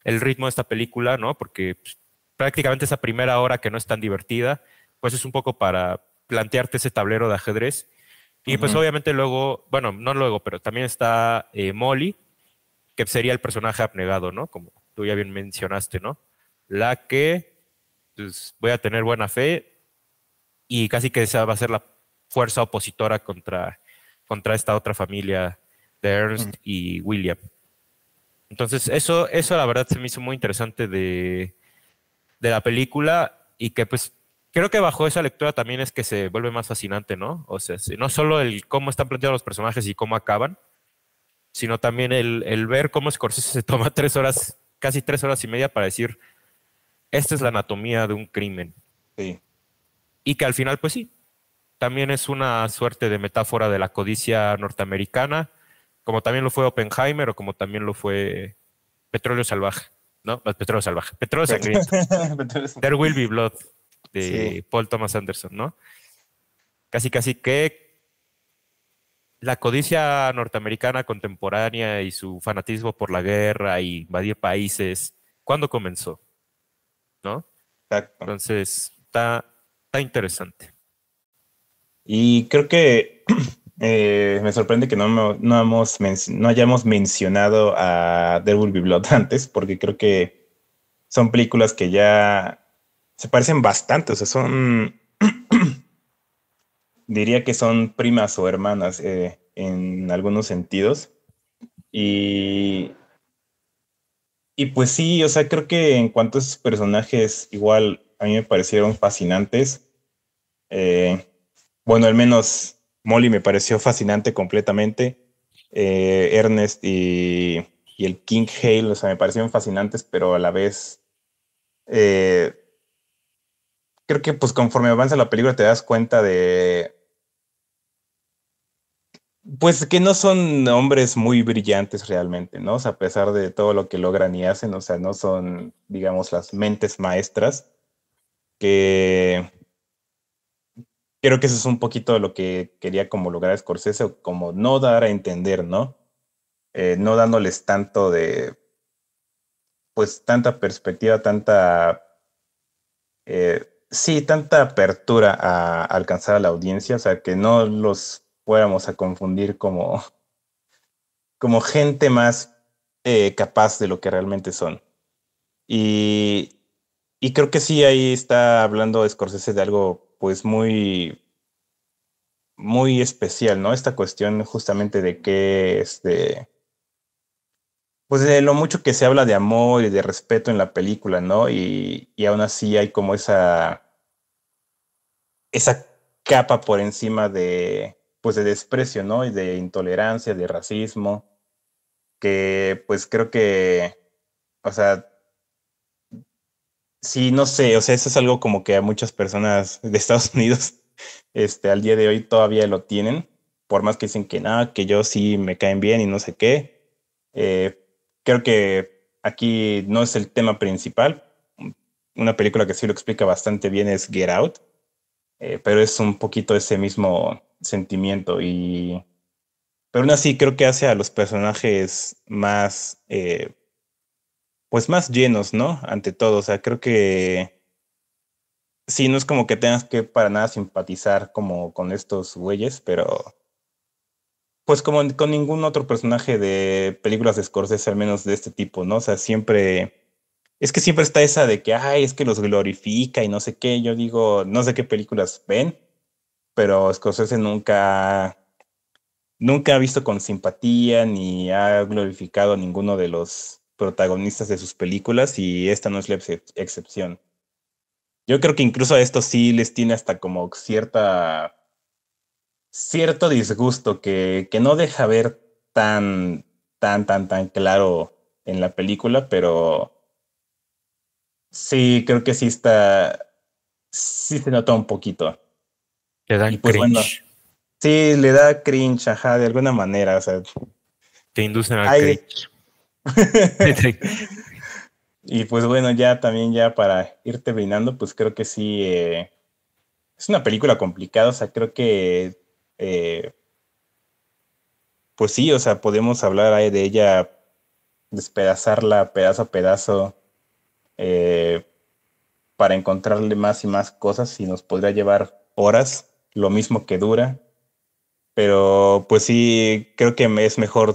el ritmo de esta película, ¿no? Porque pues, prácticamente esa primera hora que no es tan divertida, pues es un poco para plantearte ese tablero de ajedrez. Y pues Ujú. obviamente luego, bueno, no luego, pero también está Molly, que sería el personaje abnegado, ¿no? Como tú ya bien mencionaste, ¿no? La que pues, voy a tener buena fe y casi que esa va a ser la fuerza opositora contra esta otra familia de Ujú. Ernst y William. Entonces, eso la verdad se me hizo muy interesante de la película y que pues creo que bajo esa lectura también es que se vuelve más fascinante, ¿no? O sea, no solo el cómo están planteados los personajes y cómo acaban, sino también el ver cómo Scorsese se toma 3 horas, casi 3 horas y media para decir, esta es la anatomía de un crimen. Sí. Y que al final, pues sí, también es una suerte de metáfora de la codicia norteamericana, como también lo fue Oppenheimer o como también lo fue Petróleo Salvaje, ¿no? Petróleo Salvaje, Petróleo Sangriento. There Will Be Blood Sí. de Paul Thomas Anderson, ¿no? Casi, casi que la codicia norteamericana contemporánea y su fanatismo por la guerra y invadir países, ¿cuándo comenzó? ¿No? Exacto. Entonces, está interesante. Y creo que me sorprende que no hayamos mencionado a There Will Be Blood antes, porque creo que son películas que ya se parecen bastante, o sea, diría que son primas o hermanas en algunos sentidos. Y Y pues sí, o sea, creo que en cuanto a esos personajes, igual a mí me parecieron fascinantes. Eh, bueno, al menos Molly me pareció fascinante completamente. Ernest y el King Hale, o sea, me parecieron fascinantes, pero a la vez eh, creo que pues conforme avanza la película te das cuenta de, pues que no son hombres muy brillantes realmente, ¿no? O sea, a pesar de todo lo que logran y hacen, o sea, no son, digamos, las mentes maestras, que creo que eso es un poquito lo que quería como lograr Scorsese, o como no dar a entender, ¿no? No dándoles tanto de, pues tanta perspectiva, sí, tanta apertura a alcanzar a la audiencia, o sea, que no los fuéramos a confundir como gente más capaz de lo que realmente son. Y, y creo que sí, ahí está hablando Scorsese de algo pues muy, muy especial, ¿no? Esta cuestión justamente de que, pues de lo mucho que se habla de amor y de respeto en la película, ¿no? Y aún así hay como esa capa por encima de, pues de desprecio, ¿no? Y de intolerancia, de racismo, que pues creo que, o sea, sí, no sé, o sea, eso es algo como que a muchas personas de Estados Unidos, al día de hoy todavía lo tienen, por más que dicen que nada, que yo sí me caen bien y no sé qué. Eh, Creo que aquí no es el tema principal. Una película que sí lo explica bastante bien es Get Out, pero es un poquito ese mismo sentimiento y, pero aún así creo que hace a los personajes más, pues más llenos, ¿no? Ante todo, o sea, creo que sí, no es como que tengas que para nada simpatizar como con estos güeyes, pero pues como con ningún otro personaje de películas de Scorsese, al menos de este tipo, ¿no? O sea, siempre, es que siempre está esa de que, ay, es que los glorifica y no sé qué. Yo digo, no sé qué películas ven, pero Scorsese nunca ha visto con simpatía ni ha glorificado a ninguno de los protagonistas de sus películas y esta no es la excepción. Yo creo que incluso a estos sí les tiene hasta como cierto disgusto que no deja ver tan claro en la película, pero sí, creo que sí se nota un poquito. Te dan Y pues bueno, cringe, sí, le da cringe, ajá, de alguna manera, o sea, te inducen al hay... cringe. Y pues bueno, ya también ya para ir terminando, pues creo que sí, es una película complicada, o sea, creo que, eh, pues sí, o sea, podemos hablar ahí de ella, despedazarla pedazo a pedazo, eh, para encontrarle más y más cosas y nos podría llevar horas, lo mismo que dura, pero pues sí, creo que es mejor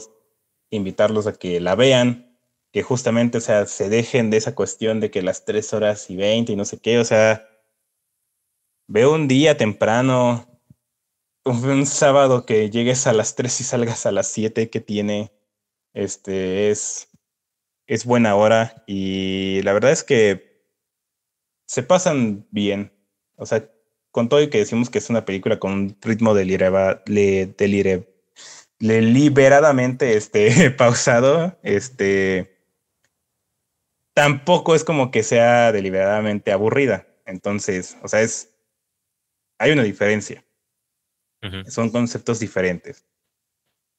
invitarlos a que la vean, que justamente, o sea, se dejen de esa cuestión de que las 3 horas y 20 y no sé qué, o sea, veo un día temprano, un sábado que llegues a las 3 y salgas a las 7 que tiene, este es buena hora y la verdad es que se pasan bien. O sea, con todo y que decimos que es una película con un ritmo deliberadamente pausado, tampoco es como que sea deliberadamente aburrida. Entonces, o sea, hay una diferencia. Ujú. Son conceptos diferentes.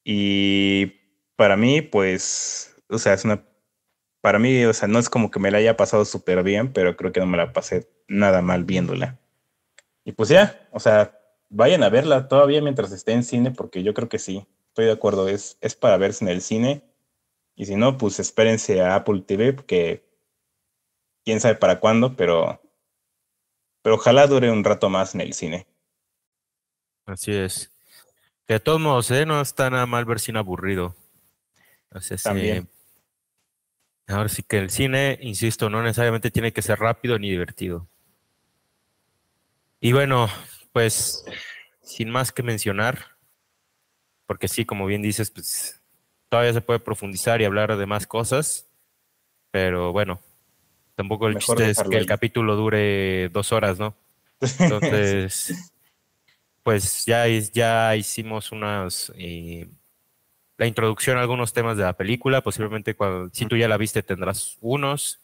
Y para mí, pues, o sea, para mí, o sea, no es como que me la haya pasado súper bien, pero creo que no me la pasé nada mal viéndola. Y pues ya, o sea, vayan a verla todavía mientras esté en cine, porque yo creo que sí, estoy de acuerdo, es para verse en el cine. Y si no, pues espérense a Apple TV, porque quién sabe para cuándo, pero ojalá dure un rato más en el cine. Así es. Que de todos modos, no está nada mal ver cine aburrido. O sea, También, ahora sí que el cine, insisto, no necesariamente tiene que ser rápido ni divertido. Y bueno, pues sin más que mencionar, porque sí, como bien dices, pues todavía se puede profundizar y hablar de más cosas, pero bueno, tampoco el Mejor chiste es dejarlo que el ahí. capítulo dure 2 horas, ¿no? Sí. Entonces, pues ya hicimos la introducción a algunos temas de la película. Posiblemente si tú ya la viste tendrás unos,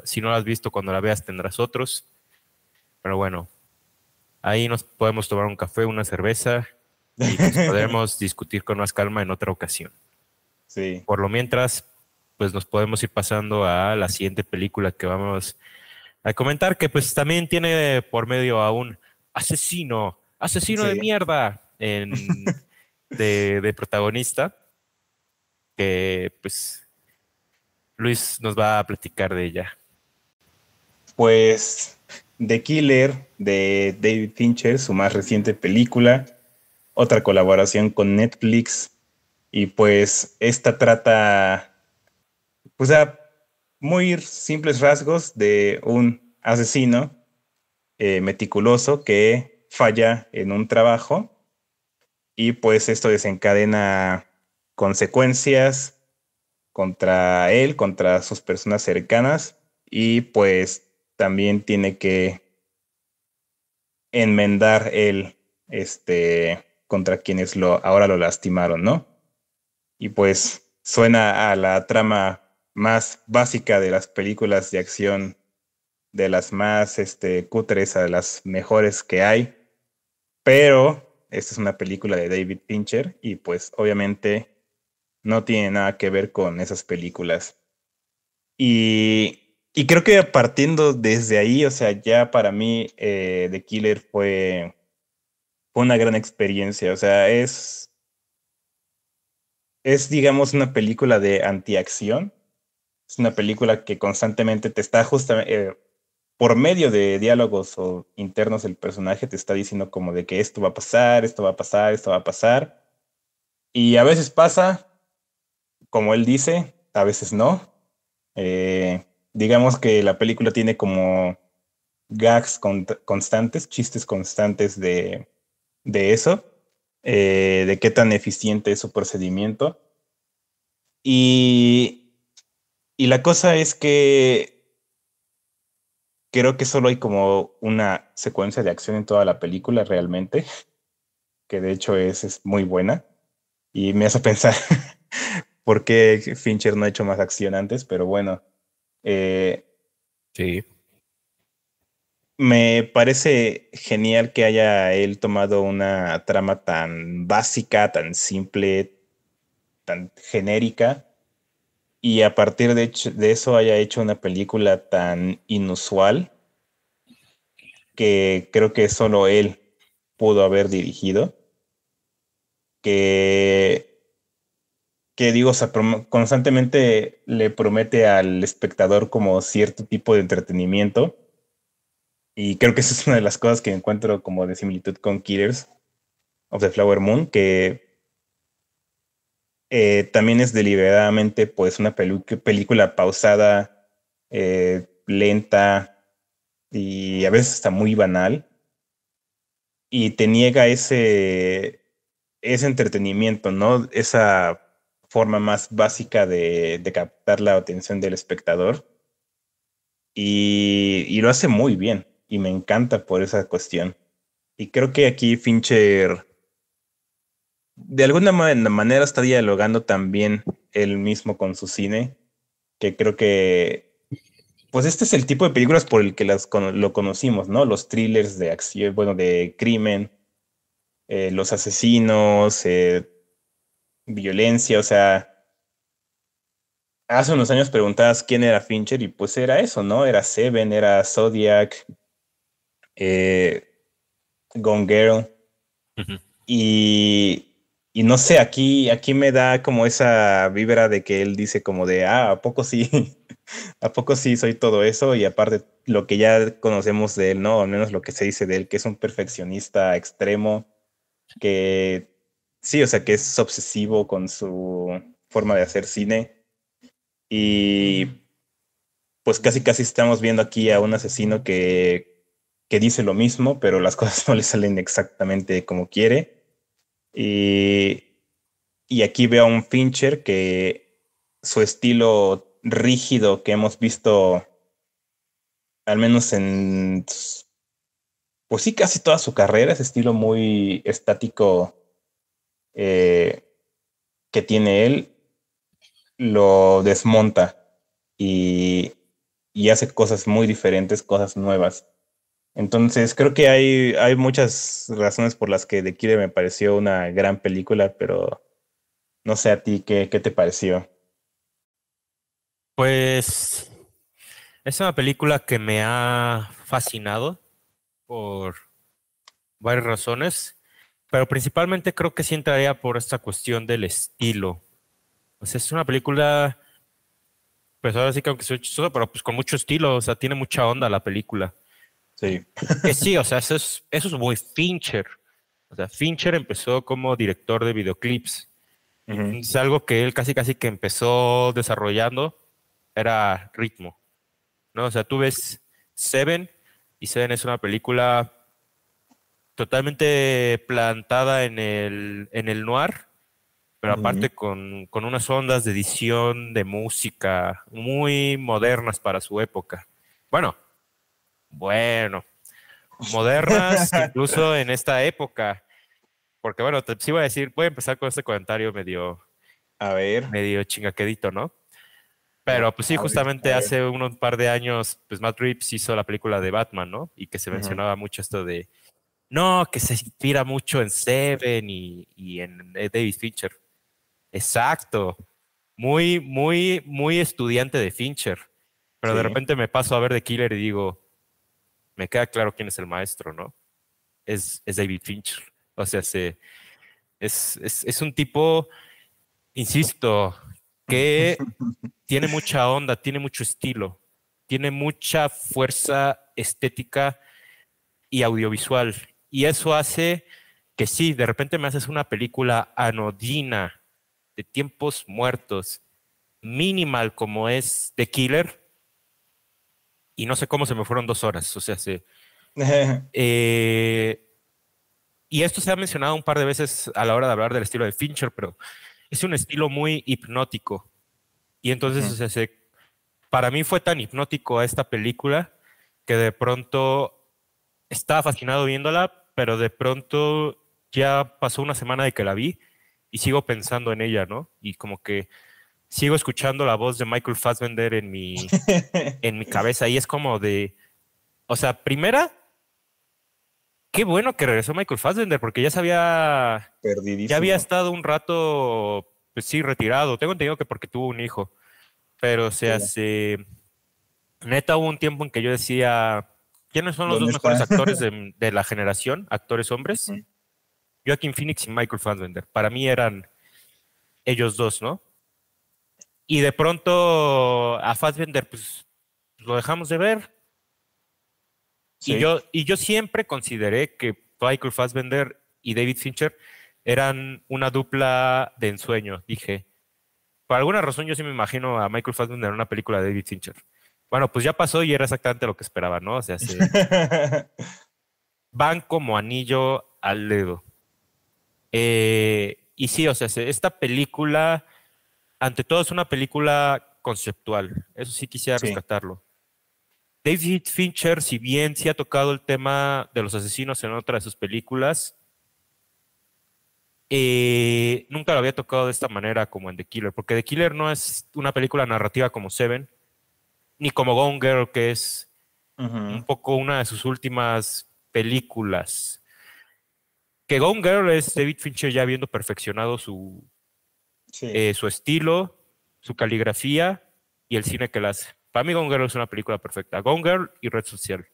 si no la has visto, cuando la veas tendrás otros. Pero bueno, ahí nos podemos tomar un café, una cerveza y pues podremos discutir con más calma en otra ocasión. Sí. Por lo mientras, pues nos podemos ir pasando a la siguiente película que vamos a comentar, que pues también tiene por medio a un asesino de Sí. mierda de protagonista, que pues Luis nos va a platicar de ella. Pues The Killer de David Fincher, su más reciente película, otra colaboración con Netflix. Y pues esta trata, pues a muy simples rasgos de un asesino meticuloso que falla en un trabajo y pues esto desencadena consecuencias contra él, contra sus personas cercanas y pues también tiene que enmendar él contra quienes ahora lo lastimaron, ¿no? Y pues suena a la trama más básica de las películas de acción, de las más cutres a las mejores que hay, pero esta es una película de David Fincher y pues obviamente no tiene nada que ver con esas películas. Y creo que partiendo desde ahí, o sea, ya para mí The Killer fue una gran experiencia, o sea, digamos, una película de antiacción. Es una película que constantemente te está justamente, por medio de diálogos o internos del personaje, te está diciendo como de que esto va a pasar, esto va a pasar, esto va a pasar. Y a veces pasa, como él dice, a veces no. Digamos que la película tiene como gags constantes, chistes constantes de eso, de qué tan eficiente es su procedimiento. Y, y la cosa es que creo que solo hay como una secuencia de acción en toda la película realmente, que de hecho es muy buena y me hace pensar por qué Fincher no ha hecho más acción antes, pero bueno, eh, Sí. me parece genial que haya él tomado una trama tan básica, tan simple, tan genérica y a partir de eso haya hecho una película tan inusual que creo que solo él pudo haber dirigido, que, que digo, o sea, constantemente le promete al espectador como cierto tipo de entretenimiento. Y creo que esa es una de las cosas que encuentro como de similitud con Killers of the Flower Moon, que también es deliberadamente pues una película pausada, lenta y a veces está muy banal y te niega ese entretenimiento, ¿no? Esa forma más básica de captar la atención del espectador y lo hace muy bien y me encanta por esa cuestión. Y creo que aquí Fincher de alguna manera está dialogando también él mismo con su cine, que creo que pues este es el tipo de películas por el que lo conocimos, ¿no? Los thrillers de acción, bueno, de crimen, los asesinos, violencia, o sea, hace unos años preguntabas quién era Fincher y pues era eso, ¿no? Era Seven, era Zodiac, eh, Gone Girl Ujú. y no sé, aquí me da como esa vibra de que él dice como de, ¿a poco sí? ¿A poco sí soy todo eso? Y aparte lo que ya conocemos de él, ¿no? Al menos lo que se dice de él, que es un perfeccionista extremo, que sí, o sea, que es obsesivo con su forma de hacer cine. Y pues casi casi estamos viendo aquí a un asesino que dice lo mismo, pero las cosas no le salen exactamente como quiere. Y, y aquí veo a un Fincher que su estilo rígido que hemos visto, al menos en, pues sí, casi toda su carrera, ese estilo muy estático eh, que tiene él, lo desmonta y, y hace cosas muy diferentes, cosas nuevas. Entonces, creo que hay muchas razones por las que The Killer me pareció una gran película, pero no sé a ti qué te pareció. Pues es una película que me ha fascinado por varias razones, pero principalmente creo que sí entraría por esta cuestión del estilo. O sea, es una película, pues ahora sí que aunque soy chistoso, pero pues con mucho estilo, o sea, tiene mucha onda la película. Sí. Que sí, o sea, eso es muy Fincher. O sea, Fincher empezó como director de videoclips. Ujú. Es algo que él casi casi que empezó desarrollando era ritmo, ¿no? O sea, tú ves Seven y Seven es una película totalmente plantada en el noir, pero Ujú. aparte con unas ondas de edición de música muy modernas para su época. Bueno, bueno, modernas incluso en esta época, porque bueno, sí voy a decir, voy a empezar con este comentario A ver, medio chingaquedito, ¿no? Pero pues sí, a justamente ver. hace unos par de años, pues Matt Reeves hizo la película de Batman, ¿no? Y que se Ujú. mencionaba mucho esto de, no, que se inspira mucho en Seven y en David Fincher. Exacto. Muy estudiante de Fincher. Pero de Sí. repente me paso a ver The Killer y digo, me queda claro quién es el maestro, ¿no? Es David Fincher. O sea, es un tipo, insisto, que tiene mucha onda, tiene mucho estilo, tiene mucha fuerza estética y audiovisual. Y eso hace que sí, de repente me haces una película anodina, de tiempos muertos, minimal como es The Killer, y no sé cómo se me fueron 2 horas. O sea, eh, y esto se ha mencionado un par de veces a la hora de hablar del estilo de Fincher, pero es un estilo muy hipnótico. Y entonces, o Ujú. sea, para mí fue tan hipnótico esta película que de pronto estaba fascinado viéndola, pero de pronto ya pasó una semana de que la vi y sigo pensando en ella, ¿no? Y como que sigo escuchando la voz de Michael Fassbender en mi cabeza y es como de, o sea, primera, qué bueno que regresó Michael Fassbender porque ya había Perdidísimo. estado un rato, pues sí, retirado. Tengo entendido que porque tuvo un hijo, pero o Sí. sea, neta hubo un tiempo en que yo decía, ¿quiénes son los dos ¿Dónde mejores está? actores de la generación, actores hombres? Ujú. Joaquin Phoenix y Michael Fassbender. Para mí eran ellos dos, ¿no? Y de pronto a Fassbender, pues lo dejamos de ver. Sí. Y yo siempre consideré que Michael Fassbender y David Fincher eran una dupla de ensueño. Dije, por alguna razón yo sí me imagino a Michael Fassbender en una película de David Fincher. Bueno, pues ya pasó y era exactamente lo que esperaba, ¿no? O sea, se van como anillo al dedo. Y sí, o sea, esta película, ante todo, es una película conceptual. Eso sí quisiera Sí. rescatarlo. David Fincher, si bien sí ha tocado el tema de los asesinos en otra de sus películas, nunca lo había tocado de esta manera como en The Killer, porque The Killer no es una película narrativa como Seven, ni como Gone Girl, que es un Ujú. poco una de sus últimas películas. Que Gone Girl es David Fincher ya habiendo perfeccionado Sí. su estilo, su caligrafía y el cine que él hace. Para mí Gone Girl es una película perfecta. Gone Girl y Red Social.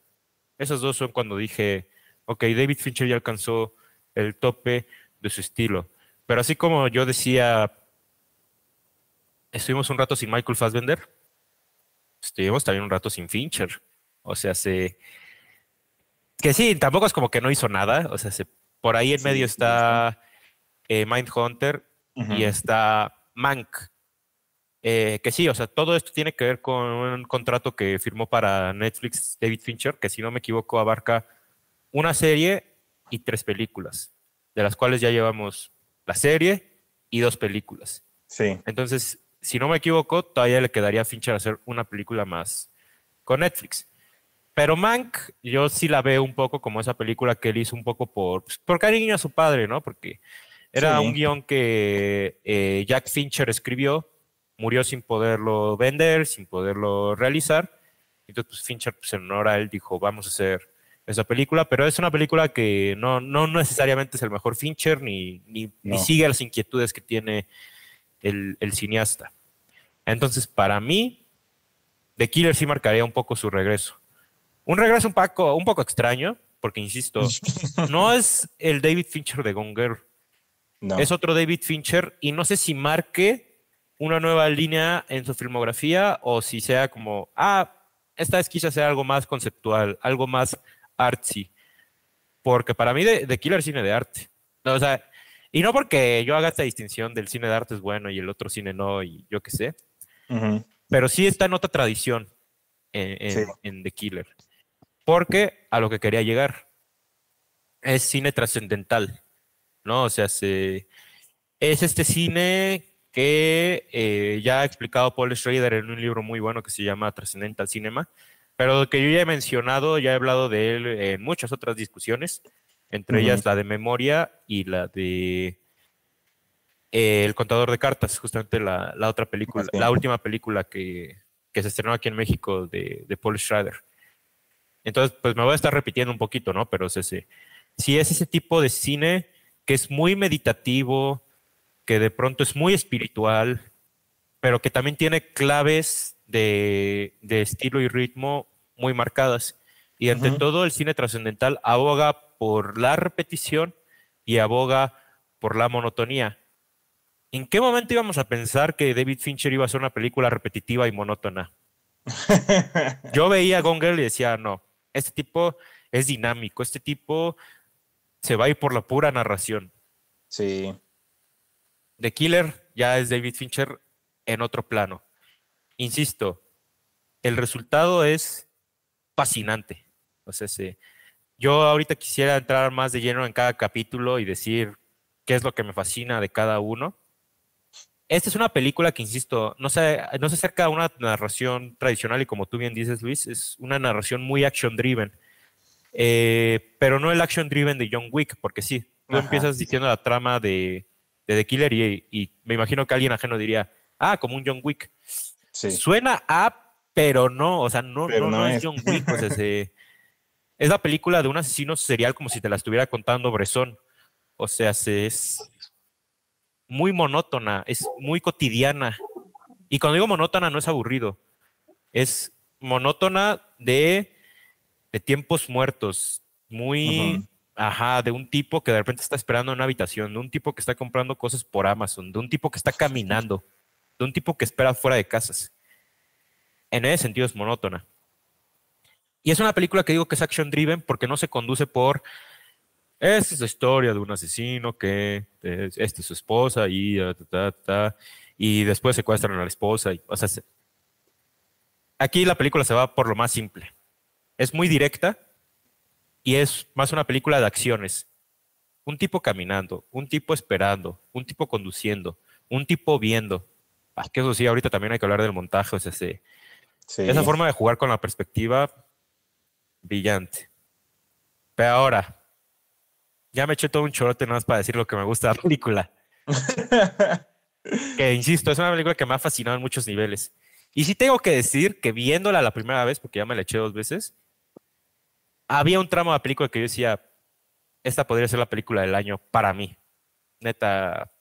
Esos dos son cuando dije, ok, David Fincher ya alcanzó el tope de su estilo. Pero así como yo decía, estuvimos un rato sin Michael Fassbender, estuvimos también un rato sin Fincher. O sea, que sí, tampoco es como que no hizo nada. O sea, por ahí en medio Sí, sí, sí. está Mindhunter y Ujú. está Mank. Que sí, o sea, todo esto tiene que ver con un contrato que firmó para Netflix David Fincher, que si no me equivoco abarca una serie y 3 películas, de las cuales ya llevamos la serie y 2 películas. Sí. Entonces, si no me equivoco, todavía le quedaría a Fincher hacer una película más con Netflix. Pero Mank, yo sí la veo un poco como esa película que él hizo un poco por cariño a su padre, ¿no? Porque era un Sí, guión que Jack Fincher escribió, murió sin poderlo vender, sin poderlo realizar. Entonces, pues, Fincher, pues, en honor a él, dijo, vamos a hacer esa película, pero es una película que no necesariamente es el mejor Fincher, ni no. sigue las inquietudes que tiene el cineasta. Entonces, para mí, The Killer sí marcaría un poco su regreso. Un regreso un poco extraño, porque insisto, no es el David Fincher de Gone Girl, es No. otro David Fincher y no sé si marque una nueva línea en su filmografía o si sea como, esta vez quise hacer algo más conceptual, algo más artsy, porque para mí The Killer es cine de arte. No, o sea, y no porque yo haga esta distinción del cine de arte es bueno y el otro cine no, y yo qué sé, Ujú. pero sí está en otra tradición Sí. en The Killer, porque a lo que quería llegar es cine trascendental, ¿no? O sea, es este cine que ya ha explicado Paul Schrader en un libro muy bueno que se llama Transcendental Cinema, pero que yo ya he mencionado, ya he hablado de él en muchas otras discusiones, entre Ujú. ellas la de Memoria y la de El Contador de Cartas, justamente la otra película, Así. la última película que se estrenó aquí en México de Paul Schrader. Entonces, pues me voy a estar repitiendo un poquito, ¿no? Pero sí es ese tipo de cine que es muy meditativo, que de pronto es muy espiritual, pero que también tiene claves de estilo y ritmo muy marcadas. Y ante Ujú. todo, el cine trascendental aboga por la repetición y aboga por la monotonía. ¿En qué momento íbamos a pensar que David Fincher iba a hacer una película repetitiva y monótona? Yo veía a Gone Girl y decía, no, este tipo es dinámico, este tipo se va a ir por la pura narración. Sí. The Killer ya es David Fincher en otro plano. Insisto, el resultado es fascinante. O sea, yo ahorita quisiera entrar más de lleno en cada capítulo y decir qué es lo que me fascina de cada uno. Esta es una película que, insisto, no se acerca a una narración tradicional y como tú bien dices, Luis, es una narración muy action-driven. Pero no el action-driven de John Wick, porque sí, tú Ajá. empiezas diciendo la trama de The Killer y me imagino que alguien ajeno diría, como un John Wick. Sí. Suena pero no, o sea, no, Pero no, no no es es. John Wick, o sea, es la película de un asesino serial como si te la estuviera contando Bresson. O sea, es muy monótona, es muy cotidiana. Y cuando digo monótona no es aburrido, es monótona de tiempos muertos, muy, Ujú. de un tipo que de repente está esperando en una habitación, de un tipo que está comprando cosas por Amazon, de un tipo que está caminando, de un tipo que espera fuera de casas. En ese sentido es monótona. Y es una película que digo que es action driven porque no se conduce por esta es la historia de un asesino que esta es su esposa y después secuestran a la esposa. O sea, aquí la película se va por lo más simple. Es muy directa y es más una película de acciones. Un tipo caminando, un tipo esperando, un tipo conduciendo, un tipo viendo. Que eso sí, ahorita también hay que hablar del montaje. O sea, esa Sí. forma de jugar con la perspectiva, brillante. Pero ahora, ya me eché todo un chorote nada más para decir lo que me gusta de la película. Que insisto, es una película que me ha fascinado en muchos niveles. Y sí tengo que decir que viéndola la primera vez, porque ya me la eché 2 veces, había un tramo de la película que yo decía, esta podría ser la película del año para mí. Neta,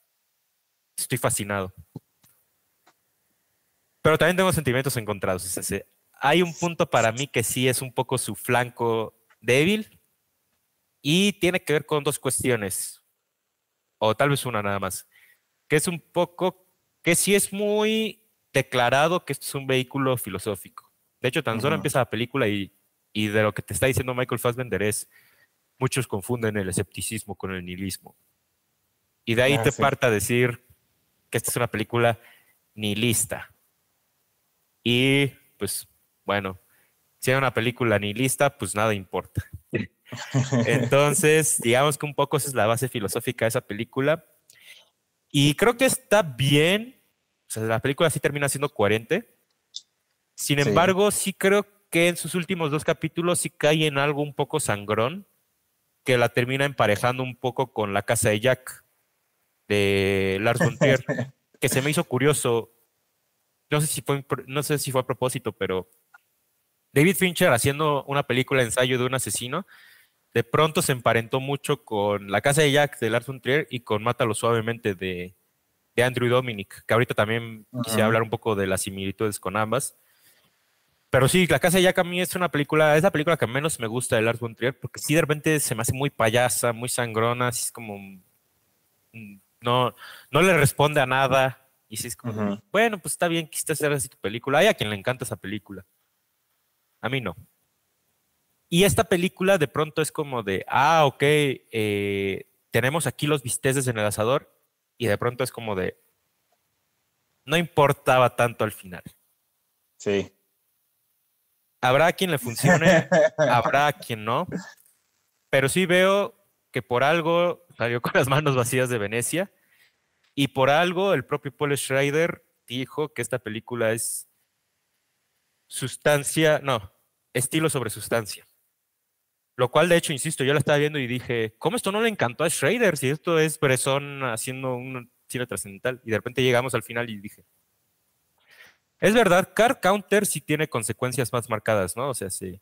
estoy fascinado. Pero también tengo sentimientos encontrados. O sea, hay un punto para mí que sí es un poco su flanco débil y tiene que ver con dos cuestiones, o tal vez una nada más, que es un poco, que sí es muy declarado que esto es un vehículo filosófico. De hecho, tan solo Ujú. empieza la película y de lo que te está diciendo Michael Fassbender es, muchos confunden el escepticismo con el nihilismo. Y de ahí Ah, te sí. parte a decir que esta es una película nihilista. Y pues bueno, si hay una película nihilista, pues nada importa. Entonces, digamos que un poco esa es la base filosófica de esa película. Y creo que está bien, O sea, la película sí termina siendo coherente. Sin Sí. embargo, sí creo que en sus últimos dos capítulos sí cae en algo un poco sangrón, que la termina emparejando un poco con La casa de Jack, de Lars von Trier, que se me hizo curioso. No sé si fue a propósito, pero David Fincher haciendo una película ensayo de un asesino, de pronto se emparentó mucho con La casa de Jack de Lars von Trier y con Mátalo suavemente de Andrew Dominic, que ahorita también quisiera Ujú. hablar un poco de las similitudes con ambas. Pero sí, La casa de Jack a mí es la película que menos me gusta de Lars von Trier, porque sí de repente se me hace muy payasa, muy sangrona, así es como, no, no le responde a nada, y sí es como de, Ujú. bueno, pues está bien, quisiste hacer así tu película, hay a quien le encanta esa película, a mí no. Y esta película de pronto es como de, ok, tenemos aquí los bisteces en el asador, y de pronto es como de, no importaba tanto al final. Sí. Habrá quien le funcione, habrá quien no, pero sí veo que por algo salió con las manos vacías de Venecia y por algo el propio Paul Schrader dijo que esta película es sustancia, no, estilo sobre sustancia. Lo cual, de hecho, insisto, yo la estaba viendo y dije, ¿cómo esto no le encantó a Schrader si esto es Bresson haciendo un cine trascendental? Y de repente llegamos al final y dije, es verdad, Car Counter sí tiene consecuencias más marcadas, ¿no? O sea, sí.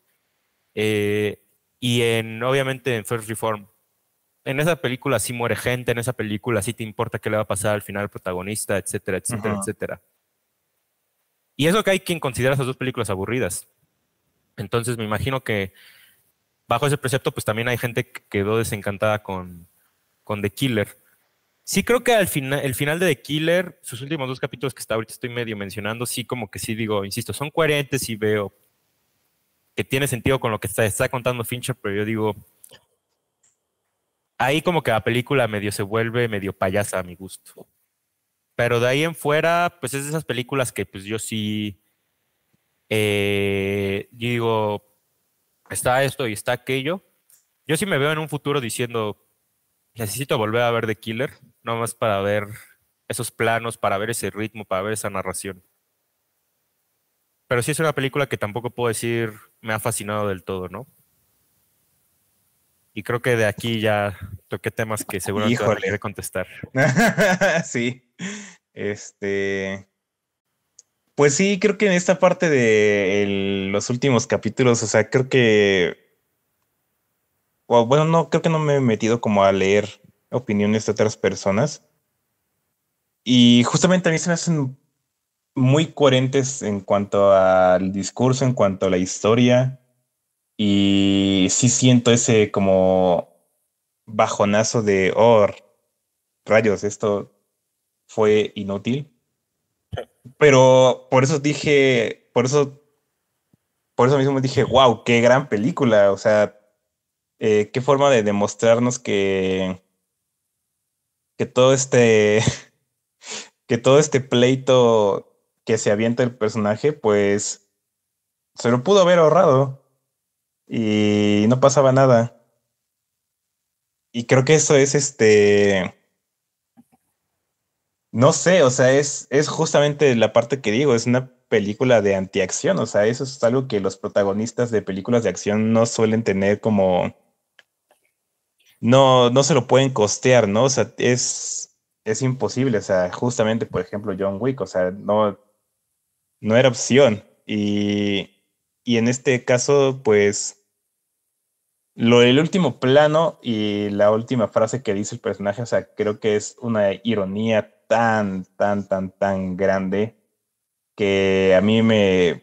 Eh, y obviamente en First Reform, en esa película sí muere gente, en esa película sí te importa qué le va a pasar al final al protagonista, etcétera, etcétera, Ujú. etcétera. Y eso que hay quien considera esas dos películas aburridas. Entonces me imagino que bajo ese precepto, pues también hay gente que quedó desencantada con The Killer. Sí creo que el final de The Killer, sus últimos dos capítulos que hasta ahorita estoy medio mencionando, sí como que sí digo, insisto, son coherentes y veo que tiene sentido con lo que está contando Fincher, pero yo digo, ahí como que la película medio se vuelve medio payasa a mi gusto. Pero de ahí en fuera, pues es de esas películas que pues yo sí, yo digo, está esto y está aquello. Yo sí me veo en un futuro diciendo, necesito volver a ver The Killer, nomás para ver esos planos, para ver ese ritmo, para ver esa narración. Pero sí es una película que tampoco puedo decir me ha fascinado del todo, ¿no? Y creo que de aquí ya toqué temas que seguramente vas a querer Híjole. contestar. Sí. Este. Pues sí, creo que en esta parte de los últimos capítulos, o sea, creo que. O bueno, no, creo que no me he metido como a leer opiniones de otras personas. Y justamente a mí se me hacen muy coherentes en cuanto al discurso, en cuanto a la historia. Y sí siento ese como bajonazo de, oh, rayos, esto fue inútil. Pero por eso dije, por eso mismo dije, wow, qué gran película. O sea, qué forma de demostrarnos que todo este, que todo este pleito que se avienta el personaje, pues se lo pudo haber ahorrado y no pasaba nada. Y creo que eso es no sé, o sea, es justamente la parte que digo, es una película de antiacción, o sea, eso es algo que los protagonistas de películas de acción no suelen tener como, no se lo pueden costear, ¿no? O sea, es imposible, o sea, justamente, por ejemplo, John Wick, o sea, no era opción. Y en este caso, pues, el último plano y la última frase que dice el personaje, o sea, creo que es una ironía tan grande que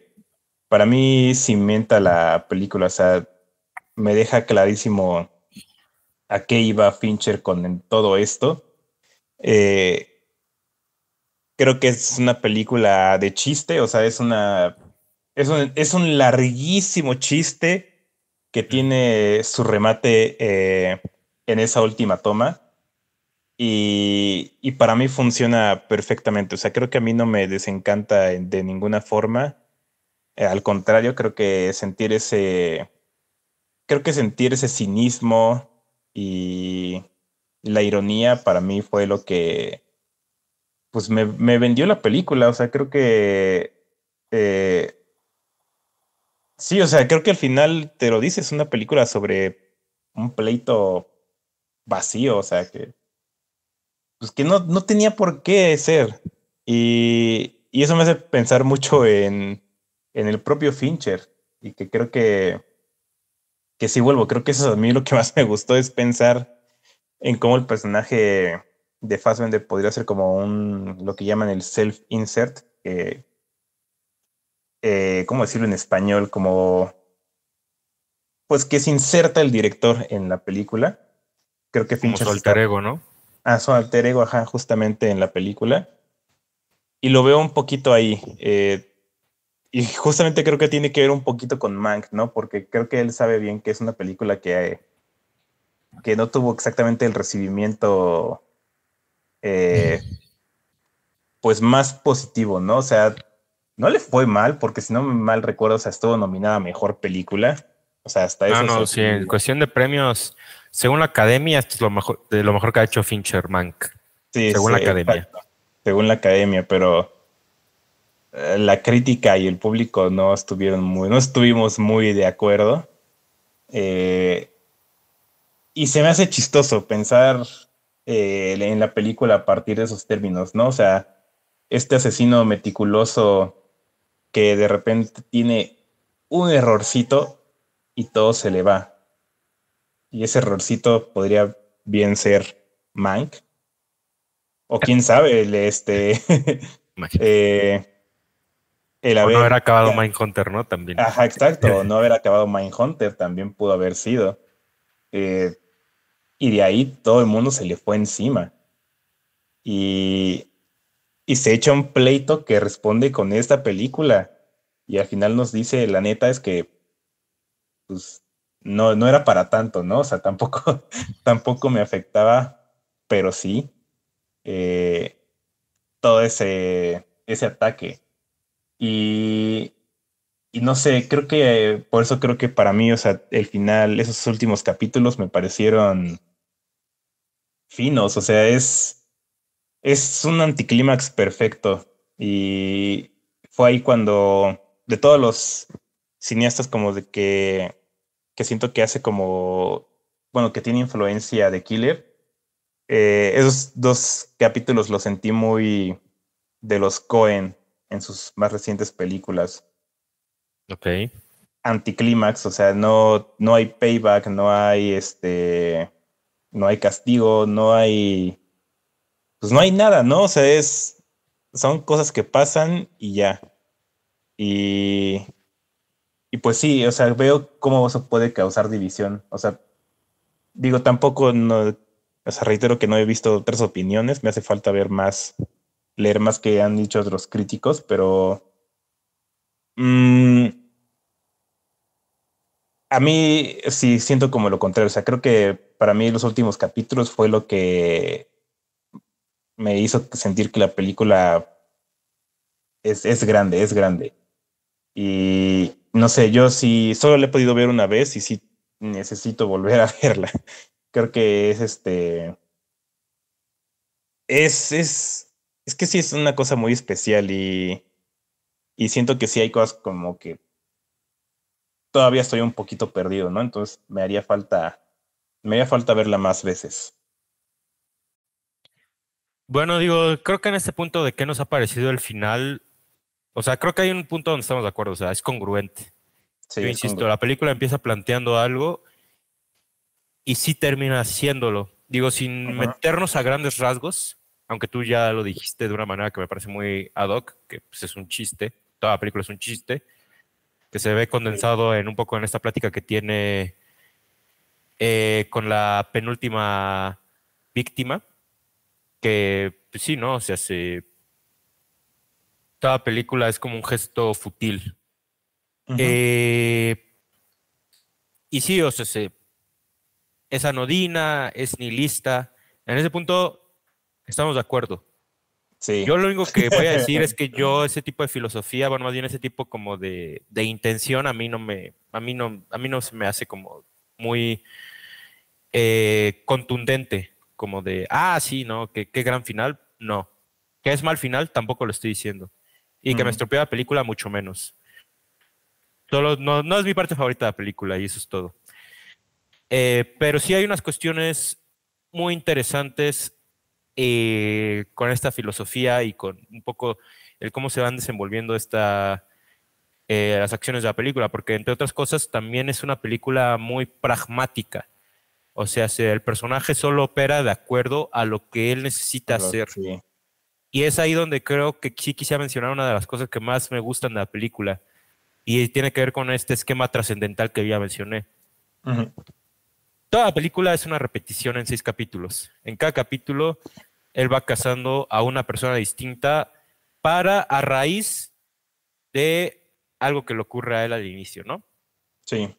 para mí cimenta la película, o sea, me deja clarísimo a qué iba Fincher con todo esto. Eh, Creo que es una película de chiste, o sea, es un larguísimo chiste que Mm. tiene su remate en esa última toma. Y para mí funciona perfectamente. O sea, creo que a mí no me desencanta de ninguna forma. Al contrario, creo que sentir ese cinismo y la ironía para mí fue pues me vendió la película, o sea, creo que eh, sí, o sea, creo que al final te lo dice, es una película sobre un pleito vacío, o sea, que pues que no tenía por qué ser. Y eso me hace pensar mucho en el propio Fincher, y que creo que sí vuelvo, creo que eso es a mí lo que más me gustó, es pensar en cómo el personaje de Fassbender podría ser como lo que llaman el self-insert, ¿cómo decirlo en español? Como, pues que se inserta el director en la película. Creo que Como Fincher su se alter está ego, ¿no? a su alter ego, ajá, justamente en la película. Y lo veo un poquito ahí. Y justamente creo que tiene que ver un poquito con Mank, ¿no? Porque creo que él sabe bien que es una película que no tuvo exactamente el recibimiento, eh, pues más positivo, ¿no? O sea, no le fue mal, porque si no me mal recuerdo, o sea, estuvo nominada a mejor película. O sea, hasta Ah, eso, o no, sea, sí, en sí, cuestión de premios, según la academia, esto es lo mejor, de lo mejor que ha hecho Fincher Mank, sí, según sí, la academia. exacto, según la academia, pero la crítica y el público no estuvimos muy de acuerdo. Eh, y se me hace chistoso pensar en la película a partir de esos términos, ¿no? O sea, este asesino meticuloso que de repente tiene un errorcito y todo se le va. Y ese errorcito podría bien ser Mank, o quién sabe, Imagínate. eh, el O no haber haber, acabado Mindhunter, ¿no? También. ajá, exacto, no haber acabado Mindhunter también pudo haber sido. Eh, y de ahí todo el mundo se le fue encima. Y, y se echa un pleito que responde con esta película. Y al final nos dice, la neta es que pues, no era para tanto, ¿no? O sea, tampoco, tampoco me afectaba, pero sí, eh, todo ese ataque. Y, y no sé, creo que por eso creo que para mí, o sea, el final, esos últimos capítulos me parecieron finos, o sea, es un anticlímax perfecto. Y fue ahí cuando, de todos los cineastas como de que siento que hace como, bueno, que tiene influencia de Killer, esos dos capítulos los sentí muy de los Cohen en sus más recientes películas. Ok. Anticlímax, o sea, no hay payback, no hay castigo, pues no hay nada, ¿no? O sea, son cosas que pasan y ya. Y, y pues sí, o sea, veo cómo eso puede causar división. O sea, digo, tampoco no, o sea, reitero que no he visto otras opiniones, me hace falta leer más que han dicho otros críticos, pero mm, a mí sí siento como lo contrario. O sea, creo que para mí los últimos capítulos fue lo que me hizo sentir que la película es grande, es grande. Y no sé, yo sí solo la he podido ver una vez y sí necesito volver a verla. Creo que es que sí es una cosa muy especial y siento que sí hay cosas como que todavía estoy un poquito perdido, ¿no? Entonces me haría falta verla más veces. Bueno, digo, creo que en este punto de qué nos ha parecido el final, o sea, creo que hay un punto donde estamos de acuerdo, o sea, es congruente. Sí, Yo es insisto, la película empieza planteando algo y sí termina haciéndolo. Digo, sin Ujú. meternos a grandes rasgos, aunque tú ya lo dijiste de una manera que me parece muy ad hoc, que pues, es un chiste, toda la película es un chiste, que se ve Sí. condensado en un poco en esta plática que tiene con la penúltima víctima, que pues, sí, ¿no? O sea, toda película es como un gesto futil. Ujú. Eh, y sí, o sea, es anodina, es nihilista. En ese punto estamos de acuerdo. Sí. Yo lo único que voy a decir es que yo ese tipo de filosofía, bueno, más bien ese tipo como de intención, a mí no se me hace como muy contundente, como de, ah, sí, no, qué gran final. No. Que es mal final, tampoco lo estoy diciendo. Y que me estropeó la película, mucho menos. Solo, no es mi parte favorita de la película y eso es todo. Pero sí hay unas cuestiones muy interesantes con esta filosofía y con un poco el cómo se van desenvolviendo las acciones de la película, porque entre otras cosas también es una película muy pragmática. O sea, si el personaje solo opera de acuerdo a lo que él necesita hacer. Sí. Y es ahí donde creo que sí quisiera mencionar una de las cosas que más me gustan de la película. Y tiene que ver con este esquema trascendental que ya mencioné. Toda la película es una repetición en 6 capítulos. En cada capítulo, él va casando a una persona distinta a raíz de algo que le ocurre a él al inicio, ¿no? Sí.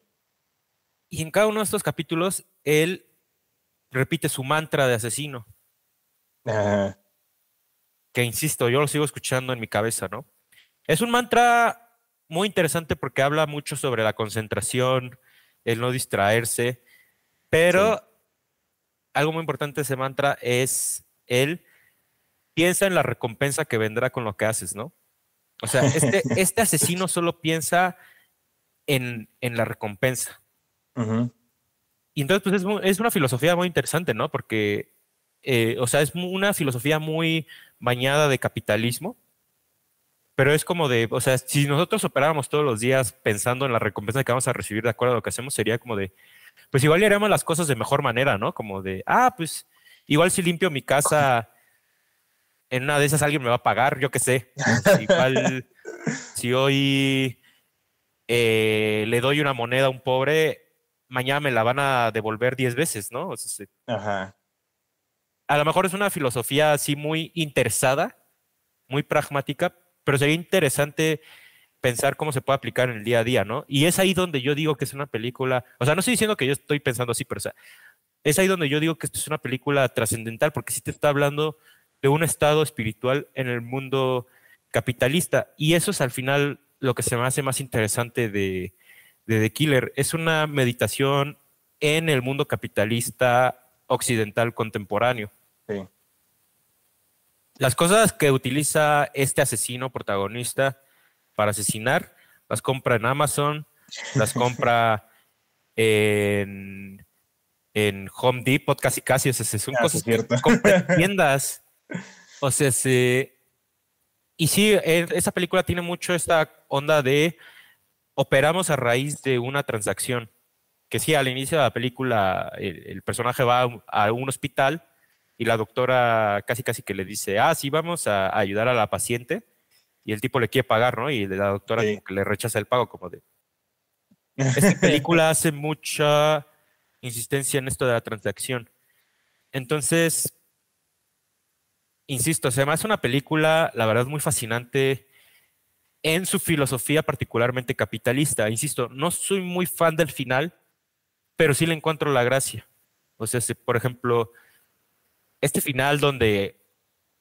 Y en cada uno de estos capítulos, él repite su mantra de asesino. Que insisto, yo lo sigo escuchando en mi cabeza, ¿no? Es un mantra muy interesante porque habla mucho sobre la concentración, el no distraerse, pero algo muy importante de ese mantra es él piensa en la recompensa que vendrá con lo que haces, ¿no? O sea, este asesino solo piensa en la recompensa. Y entonces, pues es una filosofía muy interesante, ¿no? Porque, o sea, es una filosofía muy bañada de capitalismo, pero es como de, o sea, si nosotros operáramos todos los días pensando en la recompensa que vamos a recibir de acuerdo a lo que hacemos, sería como de, pues igual haríamos las cosas de mejor manera, ¿no? Como de, pues igual si limpio mi casa, en una de esas alguien me va a pagar, yo qué sé. Igual si hoy le doy una moneda a un pobre, mañana me la van a devolver 10 veces, ¿no? O sea, Ajá. a lo mejor es una filosofía así muy interesada, muy pragmática, pero sería interesante pensar cómo se puede aplicar en el día a día, ¿no? Y es ahí donde yo digo que es una película, o sea, no estoy diciendo que yo estoy pensando así, pero o sea, es ahí donde yo digo que esto es una película trascendental, porque sí te está hablando de un estado espiritual en el mundo capitalista. Y eso es al final lo que se me hace más interesante de The Killer. Es una meditación en el mundo capitalista occidental contemporáneo. Sí. Las cosas que utiliza este asesino protagonista para asesinar, las compra en Amazon, las compra en, en Home Depot, casi casi, o sea, son Sí, es cosas que cierto. compra en tiendas. O sea, y sí, esa película tiene mucho esta onda de operamos a raíz de una transacción. Que sí, al inicio de la película el personaje va a un hospital y la doctora casi casi que le dice, sí, vamos a ayudar a la paciente. Y el tipo le quiere pagar, ¿no? Y la doctora Sí. como que le rechaza el pago, como de... Esta película hace mucha insistencia en esto de la transacción. Entonces, insisto, se me hace una película, la verdad, muy fascinante en su filosofía particularmente capitalista. Insisto, no soy muy fan del final, pero sí le encuentro la gracia. O sea, si, por ejemplo, este final donde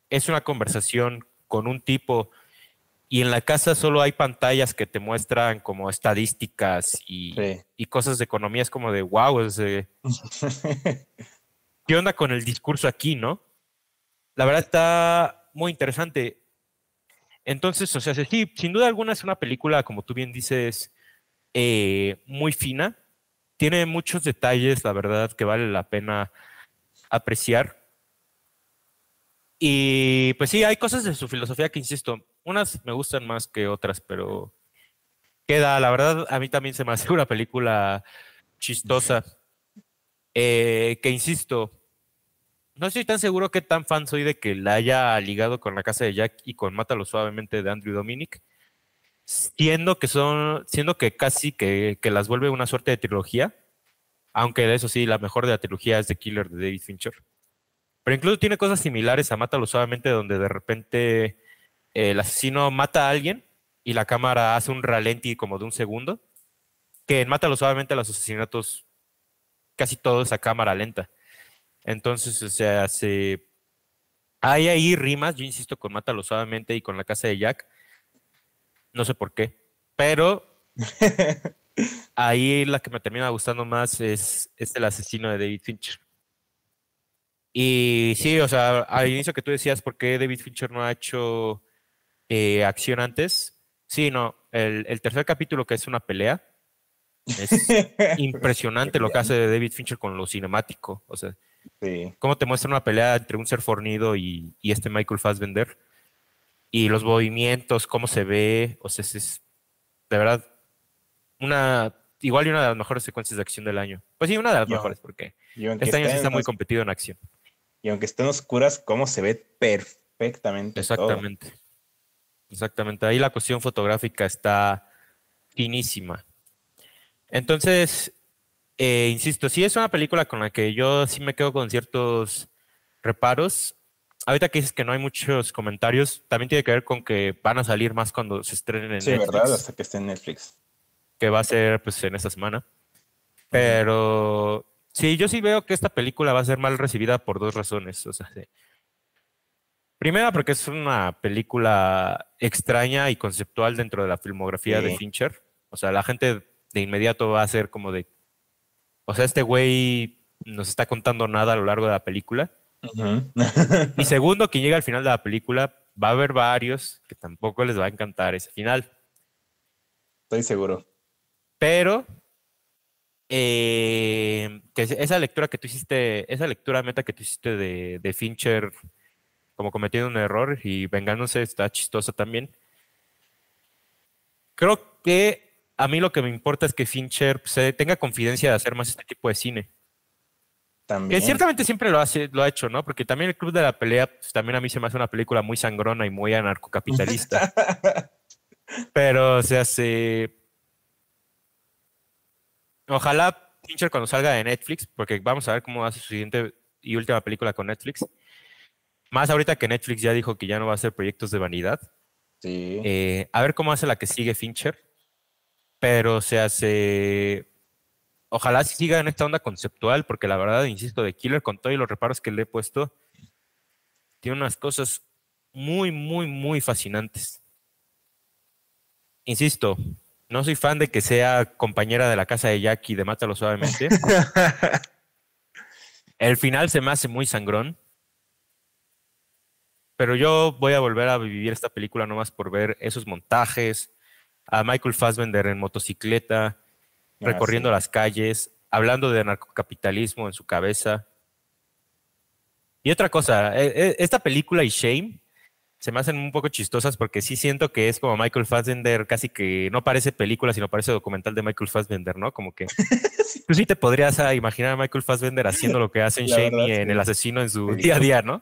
es una conversación con un tipo y en la casa solo hay pantallas que te muestran como estadísticas Sí. y cosas de economía, es como de wow, ¿qué onda con el discurso aquí, no? La verdad está muy interesante. Entonces, o sea, sí, sin duda alguna es una película, como tú bien dices, muy fina. Tiene muchos detalles, la verdad, que vale la pena apreciar. Y pues sí, hay cosas de su filosofía que, insisto, unas me gustan más que otras, pero queda, la verdad, a mí también se me hace una película chistosa. Que insisto, no estoy tan seguro qué tan fan soy de que la haya ligado con La Casa de Jack y con Mátalo Suavemente de Andrew Dominic, siendo que casi que las vuelve una suerte de trilogía, aunque eso sí, la mejor de la trilogía es The Killer de David Fincher. Pero incluso tiene cosas similares a Mátalo Suavemente, donde de repente el asesino mata a alguien y la cámara hace un ralenti como de un segundo, que en Mátalo Suavemente los asesinatos casi todo es a cámara lenta. Entonces, o sea, hay ahí rimas, yo insisto, con Mátalo Suavemente y con La Casa de Jack, no sé por qué, pero ahí la que me termina gustando más es El asesino de David Fincher. Y sí, o sea, al inicio que tú decías por qué David Fincher no ha hecho acción antes. Sí, no, el tercer capítulo que es una pelea, es impresionante lo que hace Genial. David Fincher con lo cinemático. O sea, Sí. cómo te muestra una pelea entre un ser fornido y este Michael Fassbender. Y los movimientos, cómo se ve. O sea, es de verdad una, igual y una de las mejores secuencias de acción del año. Pues sí, una de las Yo, mejores, porque yo aunque este año sí estén, está muy competido en acción. y aunque estén oscuras, cómo se ve perfectamente todo. Exactamente, exactamente. Ahí la cuestión fotográfica está finísima. Entonces, insisto, sí es una película con la que yo sí me quedo con ciertos reparos. Ahorita que dices que no hay muchos comentarios, también tiene que ver con que van a salir más cuando se estrenen en Sí, ¿verdad? Netflix, Hasta que esté en Netflix. que va a ser pues en esta semana. Ujú. Pero sí, yo sí veo que esta película va a ser mal recibida por dos razones. O sea, sí. Primera, porque es una película extraña y conceptual dentro de la filmografía de Sí. Fincher. O sea, la gente de inmediato va a ser como de, o sea, este güey nos está contando nada a lo largo de la película. Ujú. Y segundo, que llega al final de la película, va a haber varios que tampoco les va a encantar ese final. Estoy seguro. Pero que esa lectura que tú hiciste, esa lectura meta que tú hiciste de Fincher como cometiendo un error y vengándose está chistosa también. Creo que a mí lo que me importa es que Fincher se tenga confidencia de hacer más este tipo de cine. Que También. ciertamente siempre lo ha hecho, ¿no? Porque también el Club de la Pelea, pues, también a mí se me hace una película muy sangrona y muy anarcocapitalista. Pero, o sea, ojalá Fincher cuando salga de Netflix, porque vamos a ver cómo hace su siguiente y última película con Netflix. Más ahorita que Netflix ya dijo que ya no va a hacer proyectos de vanidad. Sí. A ver cómo hace la que sigue Fincher. Pero, o sea, ojalá sí siga en esta onda conceptual, porque la verdad, insisto, de Killer, con todos los reparos que le he puesto, tiene unas cosas muy, muy, muy fascinantes. Insisto, no soy fan de que sea compañera de la casa de Jackie de Mátalo Suavemente. El final se me hace muy sangrón, pero yo voy a volver a vivir esta película nomás por ver esos montajes, a Michael Fassbender en motocicleta, Ah, recorriendo sí. las calles, hablando de narcocapitalismo en su cabeza. Y otra cosa, esta película y Shame se me hacen un poco chistosas porque sí siento que es como Michael Fassbender, casi que no parece película, sino parece documental de Michael Fassbender, ¿no? Como que Sí, tú sí te podrías imaginar a Michael Fassbender haciendo lo que hace en la Shame y verdad, en El sí. Asesino en su día a Sí. día, ¿no?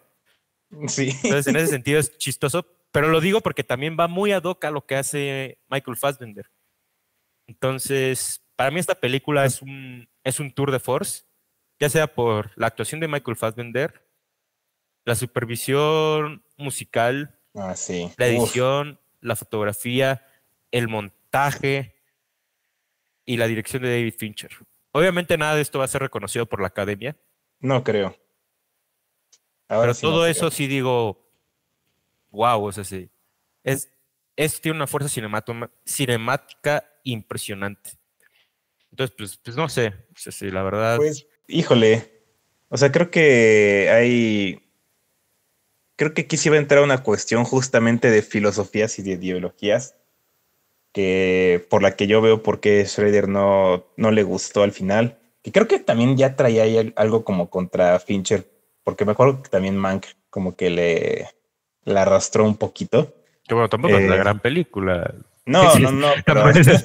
Sí. Entonces, en ese sentido es chistoso, pero lo digo porque también va muy ad hoc a lo que hace Michael Fassbender. Entonces, para mí esta película es un tour de force, ya sea por la actuación de Michael Fassbender, la supervisión musical, Ah, sí. la Uf. edición, la fotografía, el montaje y la dirección de David Fincher. Obviamente nada de esto va a ser reconocido por la academia, No creo. Ahora pero sí no todo creo. eso sí digo, wow, o sea, sí, es, tiene una fuerza cinemática impresionante. Entonces, pues no sé, o sea, sí, la verdad, Pues, híjole. O sea, creo que aquí sí va a entrar una cuestión justamente de filosofías y de ideologías, que por la que yo veo por qué Schrader no le gustó al final. Que creo que también ya traía ahí algo como contra Fincher, porque me acuerdo que también Mank como que le arrastró un poquito. que bueno, tampoco es la Eh, gran película. no, no, no, pero Tampoco es-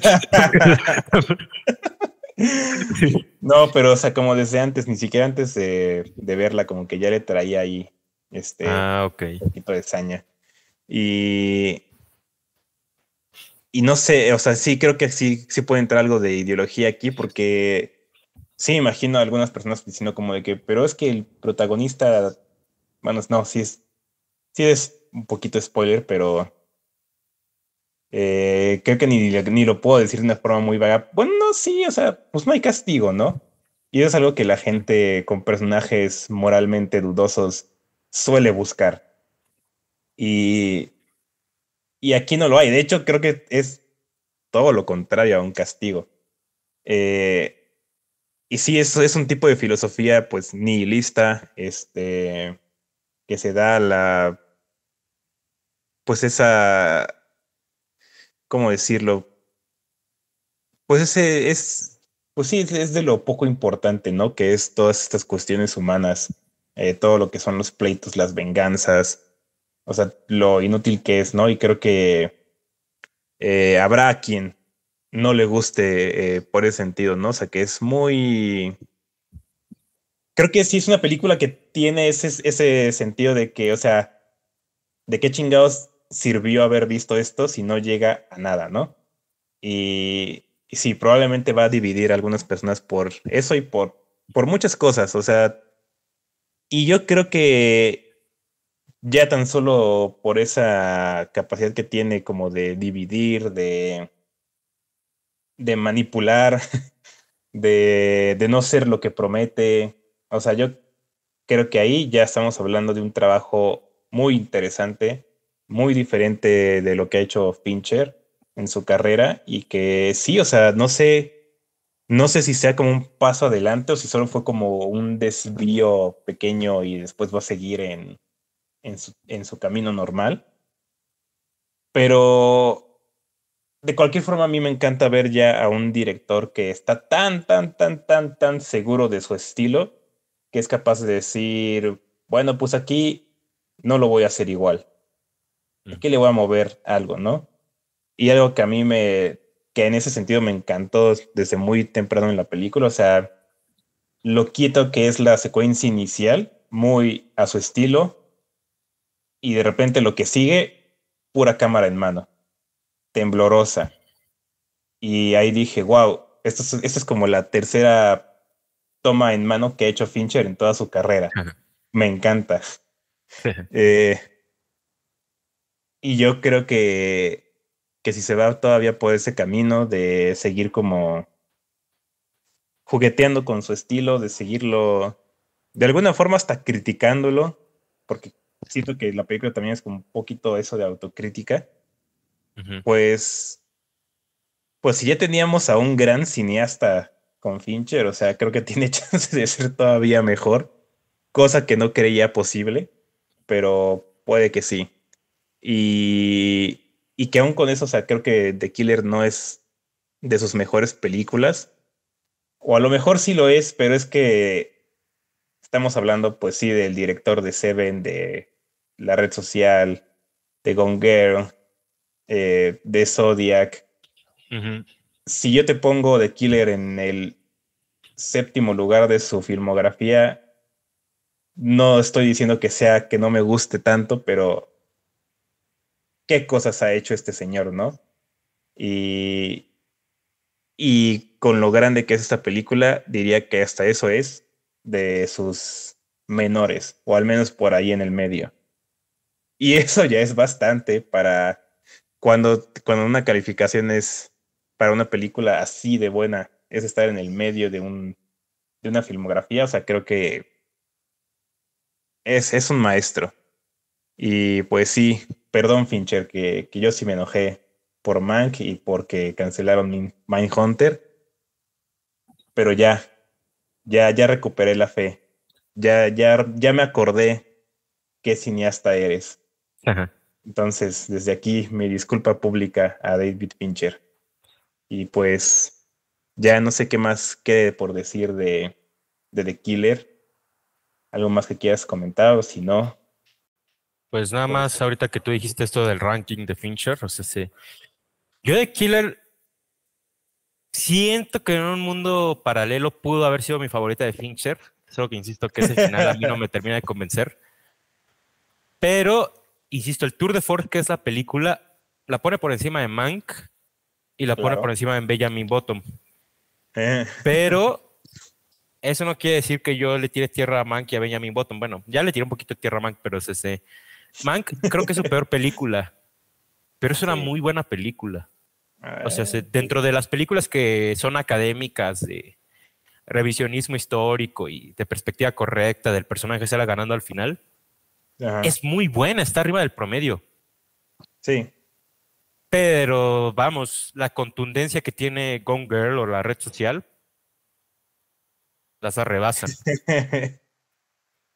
no, pero o sea, como desde antes, ni siquiera antes de verla, como que ya le traía ahí Ah, ok. un poquito de saña. Y, y no sé, o sea, sí creo que sí puede entrar algo de ideología aquí, porque sí imagino a algunas personas diciendo como de que, pero es que el protagonista, bueno, no, sí es un poquito spoiler, pero creo que ni lo puedo decir de una forma muy vaga. Bueno, no, sí, o sea, pues no hay castigo, ¿no? Y eso es algo que la gente con personajes moralmente dudosos suele buscar. Y, y aquí no lo hay. De hecho, creo que es todo lo contrario a un castigo. Eh, y sí, eso es un tipo de filosofía pues nihilista, que se da pues esa, ¿cómo decirlo? Pues pues sí, es de lo poco importante, ¿no? Que es todas estas cuestiones humanas, todo lo que son los pleitos, las venganzas, o sea, lo inútil que es, ¿no? Y creo que habrá a quien no le guste por ese sentido, ¿no? O sea, que es muy... Creo que sí es una película que tiene ese sentido de que, o sea, ¿de qué chingados sirvió haber visto esto si no llega a nada, ¿no? Y sí, probablemente va a dividir a algunas personas por eso y por muchas cosas, o sea, y yo creo que ya tan solo por esa capacidad que tiene como de dividir, de manipular, de no ser lo que promete, o sea, yo creo que ahí ya estamos hablando de un trabajo muy interesante, muy diferente de lo que ha hecho Fincher en su carrera y que sí, o sea, no sé si sea como un paso adelante o si solo fue como un desvío pequeño y después va a seguir en su camino normal. Pero de cualquier forma, a mí me encanta ver ya a un director que está tan seguro de su estilo que es capaz de decir, bueno, pues aquí no lo voy a hacer igual. Mm. Aquí le voy a mover algo, ¿no? Y algo que que en ese sentido me encantó desde muy temprano en la película, o sea, lo quieto que es la secuencia inicial, muy a su estilo, y de repente lo que sigue, pura cámara en mano, temblorosa. Y ahí dije, wow, esto es como la tercera toma en mano que ha hecho Fincher en toda su carrera. Me encanta. Eh, y yo creo que si se va todavía por ese camino de seguir como jugueteando con su estilo, de seguirlo, de alguna forma hasta criticándolo, porque siento que la película también es como un poquito eso de autocrítica, Ujú. pues, pues si ya teníamos a un gran cineasta con Fincher, o sea, creo que tiene chance de ser todavía mejor, cosa que no creía posible, pero puede que sí. Y que aún con eso, o sea, creo que The Killer no es de sus mejores películas, o a lo mejor sí lo es, pero es que estamos hablando, pues sí, del director de Seven, de La Red Social, de Gone Girl, de Zodiac. Ujú. Si yo te pongo The Killer en el séptimo lugar de su filmografía, no estoy diciendo que sea que no me guste tanto, pero qué cosas ha hecho este señor, ¿no? Y, y con lo grande que es esta película, diría que hasta eso es de sus menores, o al menos por ahí en el medio. Y eso ya es bastante para cuando una calificación es para una película así de buena, es estar en el medio de una filmografía. O sea, creo que es un maestro. Y pues sí, perdón, Fincher, que yo sí me enojé por Mank y porque cancelaron Mindhunter, pero ya recuperé la fe. Ya me acordé qué cineasta eres. Ajá. Entonces, desde aquí, mi disculpa pública a David Fincher. Y pues, ya no sé qué más quede por decir de The Killer. ¿Algo más que quieras comentar? O si no, Pues nada pues más ahorita que tú dijiste esto del ranking de Fincher, o sea, sí. Yo de Killer siento que en un mundo paralelo pudo haber sido mi favorita de Fincher, solo que insisto que ese final a mí no me termina de convencer, pero insisto, el Tour de Force, que es la película, la pone por encima de Mank y la pone por claro. encima de Benjamin Bottom, Eh, pero eso no quiere decir que yo le tire tierra a Mank y a Benjamin Bottom. Bueno, ya le tiré un poquito de tierra a Mank, pero es ese. Mank creo que es su peor película, pero es una sí. muy buena película. O sea, Ah, dentro de las películas que son académicas de revisionismo histórico y de perspectiva correcta del personaje que sale ganando al final, ajá. es muy buena, está arriba del promedio. Sí. Pero vamos, la contundencia que tiene Gone Girl o la red social las arrebasan.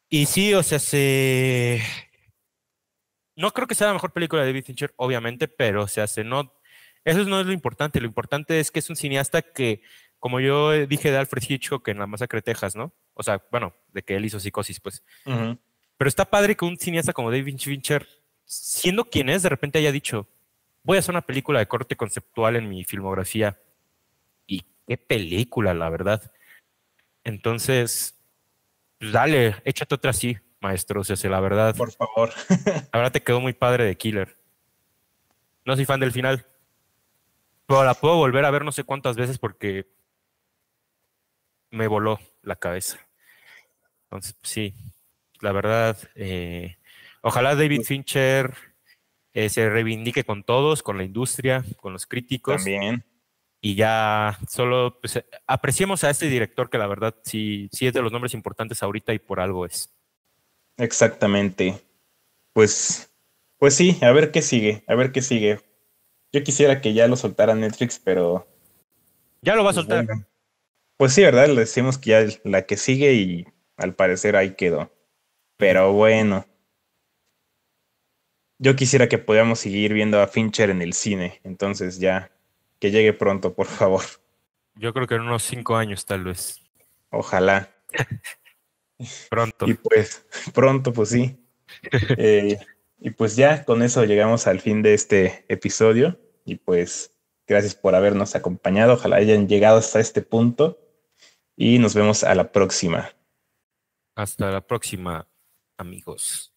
Y sí, o sea, no creo que sea la mejor película de David Fincher, obviamente, pero se hace, no, eso no es lo importante es que es un cineasta que, como yo dije de Alfred Hitchcock en La Masacre de Texas, ¿no? O sea, bueno, de que él hizo Psicosis, pues. Ujú. Pero está padre que un cineasta como David Fincher, siendo quien es, de repente haya dicho, voy a hacer una película de corte conceptual en mi filmografía. Y qué película, la verdad. Entonces, pues dale, échate otra así, maestro. O sea, Por favor. la verdad te quedó muy padre de Killer. No soy fan del final, pero la puedo volver a ver no sé cuántas veces porque me voló la cabeza. Entonces, pues, sí, la verdad, ojalá David Fincher se reivindique con todos, con la industria, con los críticos, También. y ya solo pues, apreciemos a este director que la verdad sí, sí es de los nombres importantes ahorita y por algo es. Exactamente. Pues, pues sí, a ver qué sigue, a ver qué sigue. Yo quisiera que ya lo soltara Netflix, pero Ya lo va a pues soltar. bueno. Pues sí, ¿verdad? Le decimos que ya la que sigue y al parecer ahí quedó. Ujú. Pero bueno, yo quisiera que podamos seguir viendo a Fincher en el cine. Entonces ya, que llegue pronto, por favor. Yo creo que en unos 5 años tal vez. Ojalá. Pronto. Y pues pronto, pues sí. Eh, y pues ya con eso llegamos al fin de este episodio. Y pues gracias por habernos acompañado. Ojalá hayan llegado hasta este punto. Y nos vemos a la próxima. Hasta la próxima, amigos.